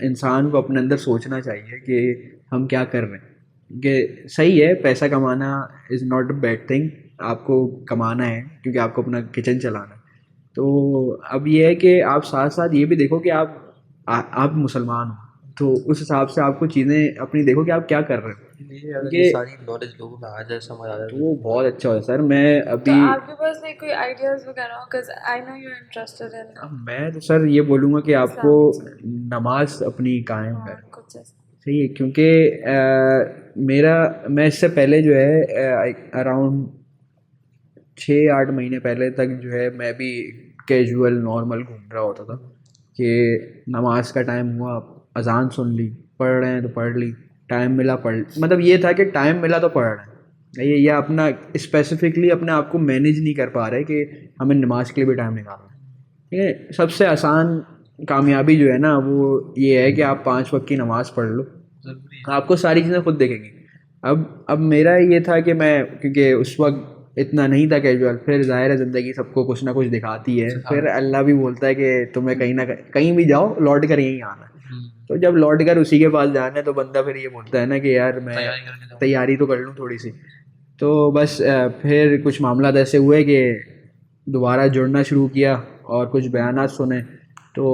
[SPEAKER 1] इंसान को अपने अंदर सोचना चाहिए कि हम क्या कर रहे हैं। कि सही है पैसा कमाना is not a bad thing, आपको कमाना है क्योंकि आपको अपना किचन चलाना है। तो अब ये है कि आप साथ साथ ये भी देखो कि आप मुसलमान हो, तो उस हिसाब से आपको चीज़ें अपनी देखो कि आप क्या कर रहे हो।
[SPEAKER 2] ये अगर ये
[SPEAKER 1] क्योंकि
[SPEAKER 2] सारी नॉलेज लोगों में आ जाए, समझ आ
[SPEAKER 1] तो
[SPEAKER 2] जाए
[SPEAKER 1] वो बहुत अच्छा है सर। मैं
[SPEAKER 3] तो
[SPEAKER 1] अभी
[SPEAKER 3] आपके पास नहीं कोई आइडियाज वगैरह हो, because I know you are interested in
[SPEAKER 1] मैं तो सर ये बोलूँगा कि आपको
[SPEAKER 3] इस्लामिक,
[SPEAKER 1] नमाज अपनी कायम
[SPEAKER 3] हाँ
[SPEAKER 1] करें।
[SPEAKER 3] कुछ ऐसा।
[SPEAKER 1] सही है, क्योंकि मेरा मैं इससे पहले जो है अराउंड 6-8 महीने पहले तक जो है मैं भी कैजुअल नॉर्मल घूम रहा होता था कि नमाज का टाइम हुआ, अजान सुन ली, पढ़ रहे हैं तो पढ़ ली, टाइम मिला पढ़ मतलब ये था कि टाइम मिला तो पढ़ रहे हैं। ये अपना स्पेसिफिकली अपने आप को मैनेज नहीं कर पा रहे कि हमें नमाज के लिए भी टाइम निकालना है। ठीक है, सबसे आसान कामयाबी जो है ना वो ये है कि आप 5 वक्त की नमाज पढ़ लो,
[SPEAKER 2] जरूरी है।
[SPEAKER 1] आपको सारी चीज़ें खुद देखेंगी। अब मेरा ये था कि मैं क्योंकि उस वक्त इतना नहीं था कैजुअल, फिर ज़ाहिर है ज़िंदगी सबको कुछ ना कुछ दिखाती है, फिर अल्लाह भी बोलता है कि तुम्हें कहीं ना कहीं भी जाओ लौट कर यहीं आना है। तो जब लौट कर उसी के पास जाना है तो बंदा फिर ये बोलता है ना कि यार मैं
[SPEAKER 2] तैयारी करके जाओ।
[SPEAKER 1] तैयारी तो कर लूँ थोड़ी सी। तो बस फिर कुछ मामला ऐसे हुए कि दोबारा जुड़ना शुरू किया और कुछ बयानात सुने। तो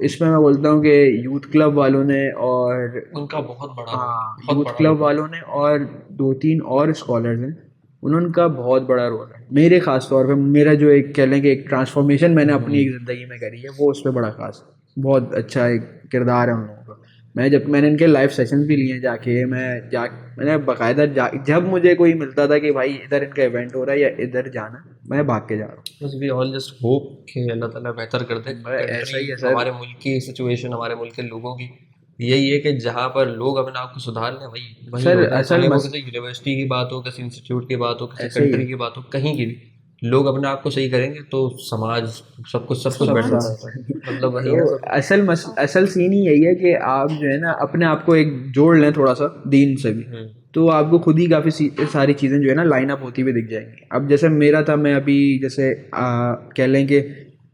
[SPEAKER 1] इसमें मैं बोलता हूँ कि यूथ क्लब वालों ने और
[SPEAKER 2] उनका बहुत बड़ा रोल,
[SPEAKER 1] हाँ
[SPEAKER 2] बहुत
[SPEAKER 1] यूथ
[SPEAKER 2] बड़ा
[SPEAKER 1] क्लब
[SPEAKER 2] रोल।
[SPEAKER 1] वालों ने और 2-3 और स्कॉलर्स हैं, उनका बहुत बड़ा रोल है। मेरे ख़ास तौर पे मेरा जो एक कह लें कि एक ट्रांसफॉर्मेशन मैंने अपनी एक ज़िंदगी में करी है वो उस पर बड़ा खास है। बहुत अच्छा एक किरदार है उन लोगों का। मैंने इनके लाइव सेशंस भी लिए जाके, मैंने बाकायदा जब मुझे कोई मिलता था कि भाई इधर इनका इवेंट हो रहा है या इधर जाना है, मैं भाग के जा रहा हूँ।
[SPEAKER 2] बस वी ऑल जस्ट होप कि अल्लाह ताला बेहतर कर दे
[SPEAKER 1] ऐसा ही
[SPEAKER 2] कंट्री,
[SPEAKER 1] है सर।
[SPEAKER 2] हमारे मुल्क की सिचुएशन, हमारे मुल्क के लोगों की। यही है कि जहाँ पर लोग अपने आप को सुधार लें वही वही
[SPEAKER 1] सर
[SPEAKER 2] होता है,
[SPEAKER 1] असल
[SPEAKER 2] चाहे वो
[SPEAKER 1] मस
[SPEAKER 2] किसी यूनिवर्सिटी की बात हो, किसी इंस्टीट्यूट की बात हो, किसी
[SPEAKER 1] ऐसे ही है।
[SPEAKER 2] कंट्री की बात हो, कहीं की भी लोग अपने आप को सही करेंगे तो समाज सब कुछ
[SPEAKER 1] सब
[SPEAKER 2] बेटर
[SPEAKER 1] साथ
[SPEAKER 2] रहता है। मतलब वही है
[SPEAKER 1] तो
[SPEAKER 2] सब।
[SPEAKER 1] असल सीन ही यही है कि आप जो है ना अपने आप को एक जोड़ लें थोड़ा सा दीन से भी, तो आपको खुद ही काफ़ी सारी चीज़ें जो है ना लाइन अप होती हुई दिख जाएंगी। अब जैसे मेरा था, मैं अभी जैसे कह लें कि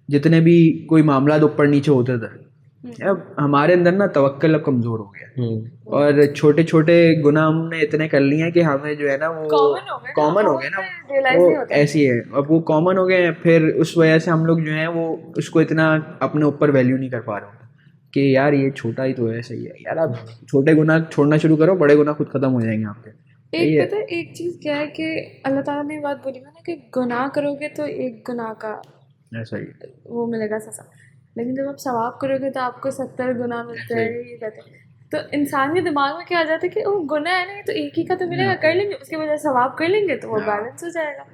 [SPEAKER 1] जितने भी कोई मामला ऊपर नीचे होते थे, अब हमारे अंदर ना तवक्कल अब कमज़ोर हो गया और छोटे छोटे गुनाह हमने इतने कर लिए हैं कि हमें जो है ना वो कॉमन हो गए ना,
[SPEAKER 3] रियलाइज
[SPEAKER 1] वो
[SPEAKER 3] नहीं होता।
[SPEAKER 1] ऐसी है। अब वो कॉमन हो गए हैं, फिर उस वजह से हम लोग जो हैं वो उसको इतना अपने ऊपर वैल्यू नहीं कर पा रहे होते कि यार ये छोटा ही तो है। सही है यार, आप छोटे गुनाह छोड़ना शुरू करो, बड़े गुनाह खुद खत्म हो जाएंगे आपके। सही
[SPEAKER 3] एक
[SPEAKER 1] है,
[SPEAKER 3] पता है एक चीज क्या है कि अल्लाह ताला ने बात बोली है ना कि गुनाह करोगे तो एक गुनाह का
[SPEAKER 1] ऐसा ही है।
[SPEAKER 3] वो मिलेगा सजा, लेकिन जब आप सवाब करोगे तो आपको 70 गुना मिलता
[SPEAKER 1] ऐसा
[SPEAKER 3] है,
[SPEAKER 1] ही
[SPEAKER 3] ये कहते हैं। तो इंसान के दिमाग में क्या आ जाता है कि वो गुनाह है नहीं तो एक ही का तो मिलेगा, कर लेंगे, उसके वजह से सवाब कर लेंगे तो वो बैलेंस हो जाएगा।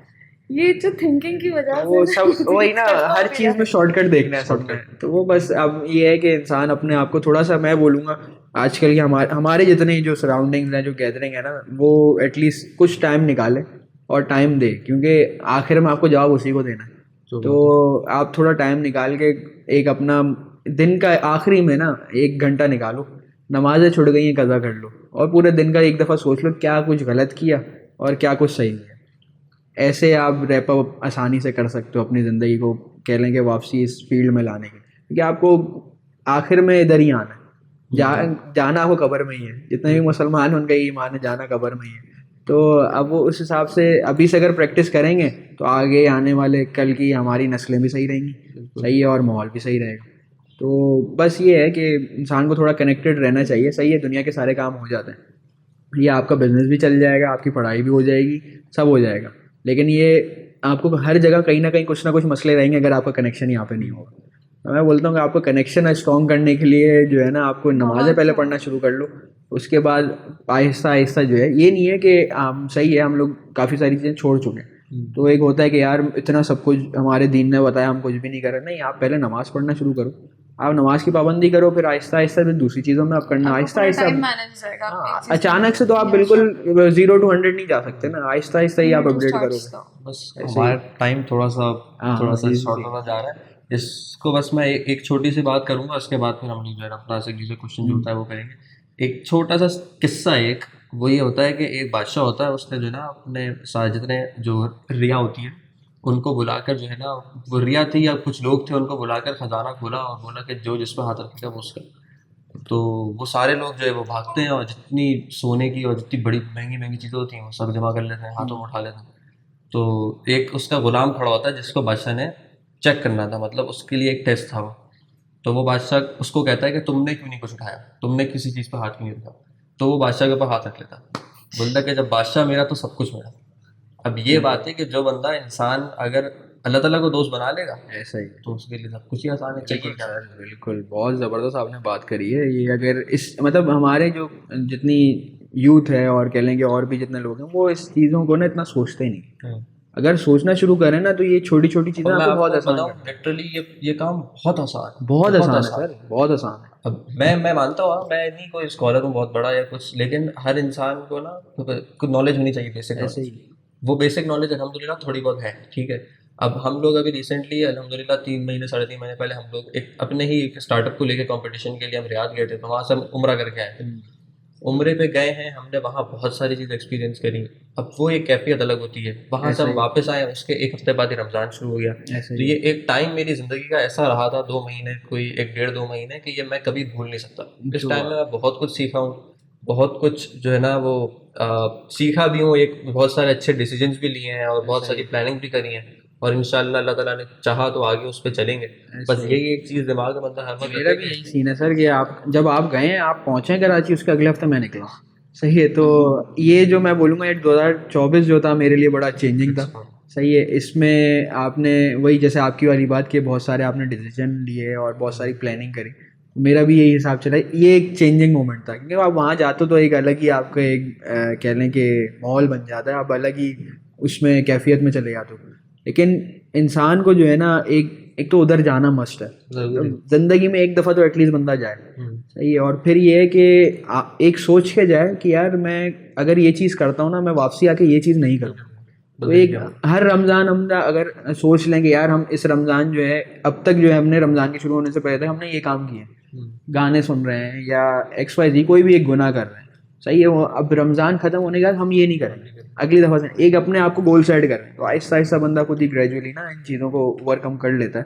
[SPEAKER 3] ये जो थिंकिंग की वजह
[SPEAKER 1] तो वो
[SPEAKER 3] से
[SPEAKER 1] सब वही ना, हर चीज में शॉर्टकट देखना है सबने। तो वो बस अब ये है कि इंसान अपने आप को थोड़ा सा, मैं बोलूँगा आजकल के हमारे हमारे जितने जो सराउंडिंग्स हैं, जो गैदरिंग है ना, वो एटलीस्ट कुछ टाइम निकाले और टाइम दे, क्योंकि आखिर में आपको जवाब उसी को देना है। तो आप थोड़ा टाइम निकाल के एक अपना दिन का आखिरी में ना 1 घंटा निकालो, नमाजें छुट गई हैं कज़ा कर लो, और पूरे दिन का एक दफ़ा सोच लो क्या कुछ गलत किया और क्या कुछ सही किया। ऐसे आप रैप अप आसानी से कर सकते हो अपनी ज़िंदगी को, कह लें कि वापसी इस फील्ड में लाने के, क्योंकि आपको आखिर में इधर ही आना है। जाना आपको कब्र में ही है। जितने भी मुसलमान हैं उनका ये ईमान है, जाना कब्र में ही है। तो अब वो उस हिसाब से अभी से अगर प्रैक्टिस करेंगे तो आगे आने वाले कल की हमारी नस्लें भी सही रहेंगी, सही है, और माहौल भी सही रहेगा। तो बस ये है कि इंसान को थोड़ा कनेक्टेड रहना चाहिए। सही है, दुनिया के सारे काम हो जाते हैं, ये आपका बिजनेस भी चल जाएगा, आपकी पढ़ाई भी हो जाएगी, सब हो जाएगा, लेकिन ये आपको हर जगह कहीं ना कुछ मसले रहेंगे अगर आपका कनेक्शन यहाँ पे नहीं होगा। तो मैं बोलता हूँ कि आपको कनेक्शन स्ट्रॉन्ग करने के लिए जो है ना, आपको नमाज़ें पहले पढ़ना शुरू कर लो, उसके बाद आहिस्ता आहिस्ता जो है, ये नहीं है कि सही है हम लोग काफ़ी सारी चीज़ें छोड़ चुके हैं, तो एक होता है कि यार इतना सब कुछ हमारे दीन ने बताया, हम कुछ भी नहीं कर रहे। नहीं, आप पहले नमाज़ पढ़ना शुरू करो, आप नमाज की पाबंदी करो, फिर आहिस्ता आहिस्ता फिर दूसरी चीज़ों में आप करना, आहिस्ता आहिस्ता। हाँ, अचानक से तो आप बिल्कुल 0 to 100 नहीं जा सकते ना, आहिस्ता आहिस्ता ही आप अपडेट करोगे।
[SPEAKER 2] बस
[SPEAKER 1] ऐसे ही।
[SPEAKER 2] हमारा टाइम थोड़ा सा
[SPEAKER 1] जी
[SPEAKER 2] शॉर्ट
[SPEAKER 1] जी
[SPEAKER 2] होता जा रहा है। इसको बस मैं एक छोटी सी बात करूंगा, उसके बाद फिर हम लोग जो है ना अपना से क्वेश्चन जो होता है वो करेंगे। एक छोटा सा किस्सा, एक वो ये होता है कि एक बादशाह होता है, उसने जो है ना अपने सारे जितने जो रिया होती है उनको बुलाकर जो है ना, वो रिया थी या कुछ लोग थे, उनको बुलाकर खजाना खोला और बोला कि जो जिस पर हाथ रखेगा वो उसका। तो वो सारे लोग जो है वो भागते हैं और जितनी सोने की और जितनी बड़ी महंगी महंगी चीज़ें होती हैं वो सब जमा कर लेते हैं, हाथों में उठा लेते हैं। तो एक उसका गुलाम खड़ा होता है जिसको बादशाह ने चेक करना था, मतलब उसके लिए एक टेस्ट था वो। तो वो बादशाह उसको कहता है कि तुमने क्यों नहीं कुछ उठाया, तुमने किसी चीज़ पर हाथ क्यों नहीं रखा। तो वो बादशाह के ऊपर हाथ रख लेता, बोलता कि जब बादशाह मेरा तो सब कुछ मेरा। अब ये बात है कि जो बंदा इंसान अगर अल्लाह ताला को दोस्त बना लेगा
[SPEAKER 1] ऐसा ही है।
[SPEAKER 2] तो उसके लिए सब कुछ ही आसान है, चाहिए
[SPEAKER 1] बिल्कुल
[SPEAKER 2] क्या।
[SPEAKER 1] सर, बिल्कुल बहुत ज़बरदस्त आपने बात करी है ये। अगर इस मतलब हमारे जो जितनी यूथ है और कह लेंगे और भी जितने लोग हैं, वो इस चीज़ों को ना इतना सोचते नहीं। अगर सोचना शुरू करें ना तो ये छोटी छोटी चीज़ें
[SPEAKER 2] और मैं
[SPEAKER 1] आपको बहुत
[SPEAKER 2] आपको
[SPEAKER 1] आसान
[SPEAKER 2] बताऊं
[SPEAKER 1] कर,
[SPEAKER 2] लिटरली ये काम बहुत आसान है,
[SPEAKER 1] बहुत
[SPEAKER 2] बहुत
[SPEAKER 1] आसान है
[SPEAKER 2] आसान
[SPEAKER 1] सर,
[SPEAKER 2] है।
[SPEAKER 1] बहुत आसान है।
[SPEAKER 2] अब मैं मानता हूँ हाँ, मैं नहीं कोई स्कॉलर हूँ बहुत बड़ा या कुछ, लेकिन हर इंसान को ना कुछ नॉलेज होनी चाहिए, बेसिक
[SPEAKER 1] ऐसे
[SPEAKER 2] नॉलेज।
[SPEAKER 1] ही।
[SPEAKER 2] वो बेसिक नॉलेज अल्हम्दुलिल्लाह थोड़ी बहुत है, ठीक है। अब हम लोग अभी रिसेंटली अल्हम्दुलिल्लाह 3 महीने 3.5 महीने पहले हम लोग एक अपने ही एक स्टार्टअप को लेकर कंपटीशन के लिए हम रियाद गए थे, तो वहाँ से हम उम्रा करके आए थे। उम्रे पे गए हैं हमने, वहाँ बहुत सारी चीज़ एक्सपीरियंस करी। अब वो एक कैफियत अलग होती है। वहाँ से
[SPEAKER 1] ऐसे
[SPEAKER 2] हम
[SPEAKER 1] ही।
[SPEAKER 2] वापस आए, उसके एक हफ्ते बाद ही रमज़ान शुरू हो गया।
[SPEAKER 1] ऐसे
[SPEAKER 2] तो
[SPEAKER 1] ही।
[SPEAKER 2] ये एक टाइम मेरी ज़िंदगी का ऐसा रहा था, 2 महीने, कोई एक 1.5 2 महीने, कि ये मैं कभी भूल नहीं सकता। इस
[SPEAKER 1] जो
[SPEAKER 2] टाइम में मैं बहुत कुछ सीखा हूँ, बहुत कुछ जो है ना वो सीखा भी हूँ, एक बहुत सारे अच्छे डिसीजंस भी लिए हैं और बहुत
[SPEAKER 1] ऐसे
[SPEAKER 2] सारी
[SPEAKER 1] ही।
[SPEAKER 2] प्लानिंग भी करी है। और इंशाल्लाह अल्लाह ताला ने चाहा तो आगे उस पर चलेंगे।
[SPEAKER 1] ऐसे
[SPEAKER 2] बस
[SPEAKER 1] ही।
[SPEAKER 2] यही एक चीज़ दिमाग में बंदा हर वक्त
[SPEAKER 1] मेरा
[SPEAKER 2] रखे
[SPEAKER 1] भी
[SPEAKER 2] कि
[SPEAKER 1] यही सीन है सर कि आप जब आप गए हैं, आप पहुंचे कराची, उसके अगले हफ्ते मैं निकला। सही है, तो ये जो मैं बोलूँगा ये 2024 जो था मेरे लिए बड़ा चेंजिंग था।
[SPEAKER 2] अच्छा।
[SPEAKER 1] सही है, इसमें आपने वही जैसे आपकी वाली बात कि बहुत सारे आपने डिसीजन लिए और बहुत सारी प्लानिंग करी। मेरा भी यही हिसाब चला, ये एक चेंजिंग मोमेंट था, क्योंकि आप वहाँ जाते हो तो एक अलग ही आपका एक कह लें कि माहौल बन जाता है, आप अलग ही उसमें कैफियत में चले जाते हो। लेकिन इंसान को जो है ना, एक तो उधर जाना मस्ट है,
[SPEAKER 2] ज़रूरी।
[SPEAKER 1] जिंदगी में एक दफ़ा तो एटलीस्ट बंदा जाए।
[SPEAKER 2] हम्म।
[SPEAKER 1] सही है, और फिर ये है कि एक सोच के जाए कि यार मैं अगर ये चीज़ करता हूँ ना, मैं वापसी आके ये चीज़ नहीं करूँ। तो
[SPEAKER 2] बदल
[SPEAKER 1] एक
[SPEAKER 2] गया।
[SPEAKER 1] हर रमज़ान हम अगर सोच लें कि यार हम इस रमज़ान जो है, अब तक जो है हमने रमज़ान के शुरू होने से पहले तक हमने ये काम किए, गाने सुन रहे हैं या XYZ कोई भी एक गुनाह कर रहे हैं। सही है, वो अब रमज़ान ख़त्म होने के बाद हम ये नहीं करेंगे, अगली दफ़ा से एक अपने आप को गोल सेट करें, तो आहिस्ता आहिस्ता बंदा खुद ही ग्रेजुअली ना इन चीज़ों को ओवरकम कर लेता है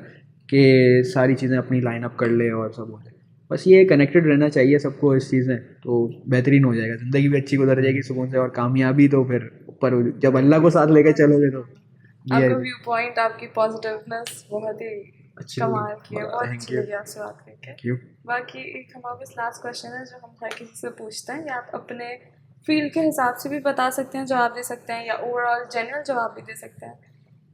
[SPEAKER 1] कि सारी चीज़ें अपनी लाइन अप कर ले और सब हो जाए। बस ये कनेक्टेड रहना चाहिए सबको इस चीज़ में, तो बेहतरीन हो जाएगा, ज़िंदगी भी अच्छी गुजर जाएगी सुकून से, और कामयाबी तो फिर ऊपर जब अल्लाह को साथ लेकर चलोगे तो ये
[SPEAKER 3] आपका
[SPEAKER 1] है।
[SPEAKER 3] व्यू पॉइंट, आपकी पॉजिटिवनेस बहुत ही
[SPEAKER 1] अच्छी
[SPEAKER 3] कमाल की है, बहुत
[SPEAKER 1] थैंक
[SPEAKER 3] अच्छी
[SPEAKER 1] यू।
[SPEAKER 3] लगी आपसे बात करके।
[SPEAKER 1] Thank you.
[SPEAKER 3] बाकी एक हमारा बस लास्ट क्वेश्चन है जो हम हर किसी से पूछते हैं, या आप अपने फील्ड के हिसाब से भी बता सकते हैं, जवाब दे सकते हैं, या ओवरऑल जनरल जवाब भी दे सकते हैं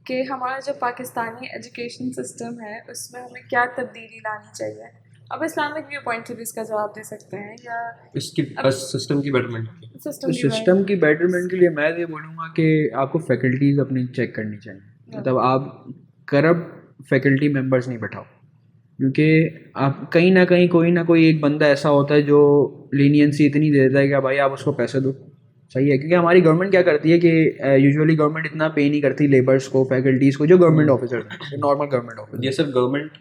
[SPEAKER 3] कि हमारा जो पाकिस्तानी एजुकेशन सिस्टम है उसमें हमें क्या तब्दीली लानी चाहिए। अब इस्लामिक व्यू पॉइंट से भी इसका जवाब दे सकते हैं या
[SPEAKER 2] इसकी बस सिस्टम की बेटरमेंट की।
[SPEAKER 1] तो
[SPEAKER 3] सिस्टम
[SPEAKER 1] सिस्टम की बेटरमेंट के लिए मैं ये बोलूँगा कि आपको फैकल्टीज़ अपनी चेक करनी चाहिए। मतलब आप करप्ट फैकल्टी मेंबर्स नहीं बैठाओ, क्योंकि आप कहीं ना कोई एक बंदा ऐसा होता है जो लीनियंसी इतनी दे देता है कि भाई आप उसको पैसे दो, सही है। क्योंकि हमारी गवर्नमेंट क्या करती है कि यूजुअली गवर्नमेंट इतना पे नहीं करती लेबर्स को, फैकल्टीज़ को, जो गवर्नमेंट ऑफिसर्स हैं, जो नॉर्मल गवर्नमेंट ऑफिसर।
[SPEAKER 2] ये सिर्फ गवर्नमेंट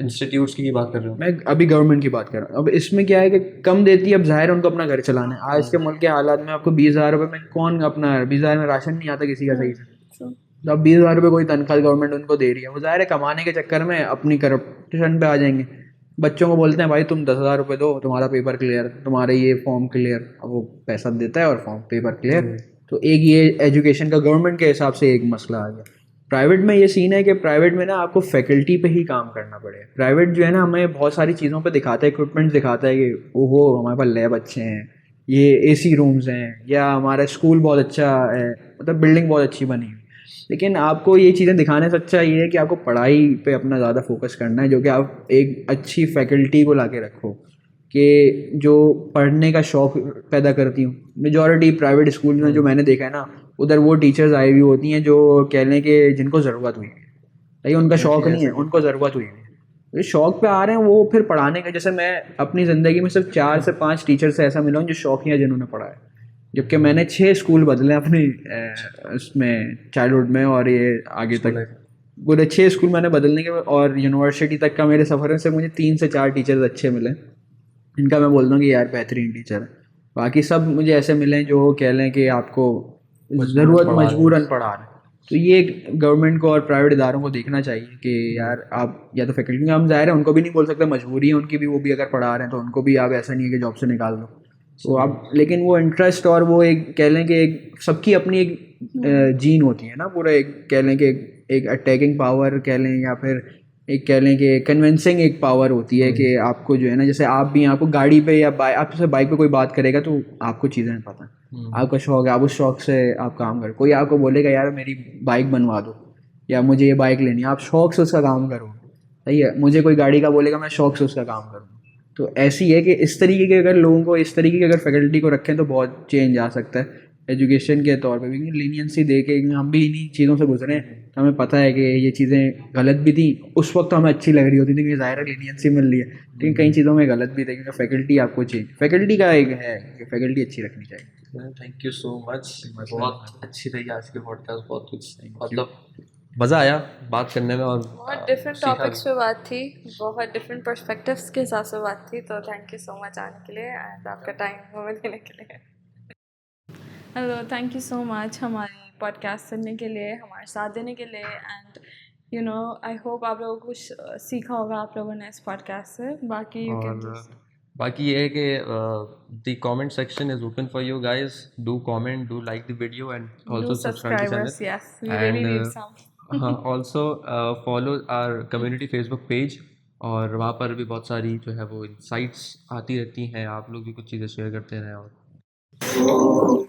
[SPEAKER 2] इंस्टीट्यूट्स की बात कर रहे हो?
[SPEAKER 1] मैं अभी गवर्नमेंट की बात कर रहा हूँ। अब इसमें क्या है कि कम देती है, अब जाहिर है उनको अपना घर चलाना है। आज के मुल्क के हालात में आपको 20,000 रुपये में कौन अपना 20,000 में राशन नहीं आता किसी का सही से। तो अब 20,000 रुपये कोई तनख्वाह गवर्नमेंट उनको दे रही है, वो जाहिर है कमाने के चक्कर में अपनी करप्शन पे आ जाएंगे। बच्चों को बोलते हैं भाई तुम 10,000 रुपये दो, तुम्हारा पेपर क्लियर, तुम्हारे ये फॉर्म क्लियर। अब वो पैसा देता है और फॉर्म पेपर क्लियर। तो एक ये एजुकेशन का गवर्नमेंट के हिसाब से एक मसला आ गया। प्राइवेट में ये सीन है कि प्राइवेट में ना आपको फैकल्टी पे ही काम करना पड़ेगा। प्राइवेट जो है ना हमें बहुत सारी चीज़ों पे दिखाता है, इक्विपमेंट दिखाता है कि ओहो हमारे पास लैब अच्छे हैं, ये एसी रूम्स हैं, या हमारा स्कूल बहुत अच्छा है, मतलब बिल्डिंग बहुत अच्छी बनी हुई। लेकिन आपको ये चीज़ें दिखाने से अच्छा ये है कि आपको पढ़ाई पे अपना ज़्यादा फोकस करना है, जो कि आप एक अच्छी फैकल्टी को ला के रखो कि जो पढ़ने का शौक़ पैदा करती हूँ। मेजॉरिटी प्राइवेट स्कूल में जो मैंने देखा है ना, उधर वो टीचर्स आई हुई होती हैं जो कह लें कि जिनको ज़रूरत हुई है, भाई उनका शौक़ नहीं है, उनको ज़रूरत हुई है। तो शौक़ पे आ रहे हैं वो फिर पढ़ाने का। जैसे मैं अपनी ज़िंदगी में सिर्फ 4 से 5 टीचर से ऐसा मिला हूँ जो शौकिया जिन्होंने पढ़ा है, जबकि मैंने 6 स्कूल बदले अपनी उसमें चाइल्डहुड में और ये आगे तक पूरे 6 स्कूल मैंने बदलने के, और यूनिवर्सिटी तक का मेरे सफ़र में से मुझे 3 से 4 टीचर्स अच्छे मिले, इनका मैं बोलता हूँ कि यार बेहतरीन टीचर है। बाकी सब मुझे ऐसे मिले जो कह लें कि आपको ज़रूरत मजबूरन पढ़ा रहे हैं। तो ये गवर्नमेंट को और प्राइवेट इदारों को देखना चाहिए कि यार आप या तो फैकल्टी, हम ज़ाहिर है उनको भी नहीं बोल सकते, मजबूरी है उनकी भी, वो भी अगर पढ़ा रहे हैं तो उनको भी आप ऐसा नहीं है कि जॉब से निकाल दो। तो आप, लेकिन वो इंटरेस्ट और वो एक कह लें कि एक सबकी अपनी एक जीन होती है ना, पूरा एक कह लें कि एक अटैकिंग पावर कह लें, या फिर एक कह लें कि कन्विंसिंग एक पावर होती है कि आपको जो है ना, जैसे आप भी आपको गाड़ी पे या आपसे बाइक पे कोई बात करेगा तो आपको चीज़ें पता है, आपका शौक है, आप उस शौक से आप काम करो। कोई आपको बोलेगा यार मेरी बाइक बनवा दो या मुझे ये बाइक लेनी है, आप शौक से उसका काम करो, सही है। मुझे कोई गाड़ी का बोलेगा, मैं शौक से उसका काम करूँ। तो ऐसी है कि इस तरीके के अगर लोगों को, इस तरीके की अगर फैकल्टी को रखें तो बहुत चेंज आ सकता है एजुकेशन के तौर पे भी। लीनियंसी दे के हम भी इन्हीं चीज़ों से गुजरे हैं, तो हमें पता है कि ये चीज़ें गलत भी थी उस वक्त, तो हमें अच्छी लग रही होती थी कि ज़ाहिर है लीनियंसी मिल रही है, लेकिन कई चीज़ों में गलत भी थे, क्योंकि फैकल्टी आपको फैकल्टी का एक है कि फैकल्टी अच्छी रखनी चाहिए।
[SPEAKER 2] थैंक यू सो मच, बहुत अच्छी रही आज की पॉडकास्ट, बहुत कुछ मतलब मज़ा आया बात करने में, और
[SPEAKER 3] बहुत डिफरेंट टॉपिक्स पे बात थी, बहुत डिफरेंट पर्सपेक्टिव्स के हिसाब से बात थी। तो थैंक यू सो मच आने के लिए एंड आपका टाइम हमें देने के लिए। Hello, thank you so much हमारी पॉडकास्ट सुनने के लिए, हमारे साथ देने के लिए। And you know I hope आप लोगों को कुछ सीखा होगा आप लोगों ने इस पॉडकास्ट से। बाकी
[SPEAKER 2] बाकी ये है कि the comment section is open for you guys, do comment, do like the video and also subscribe the channel.
[SPEAKER 3] Yes, we really need some.
[SPEAKER 2] Also follow our community Facebook page, और वहाँ पर भी बहुत सारी जो है वो इनसाइट्स आती रहती हैं, आप लोग भी कुछ चीज़ें शेयर करते रहें। और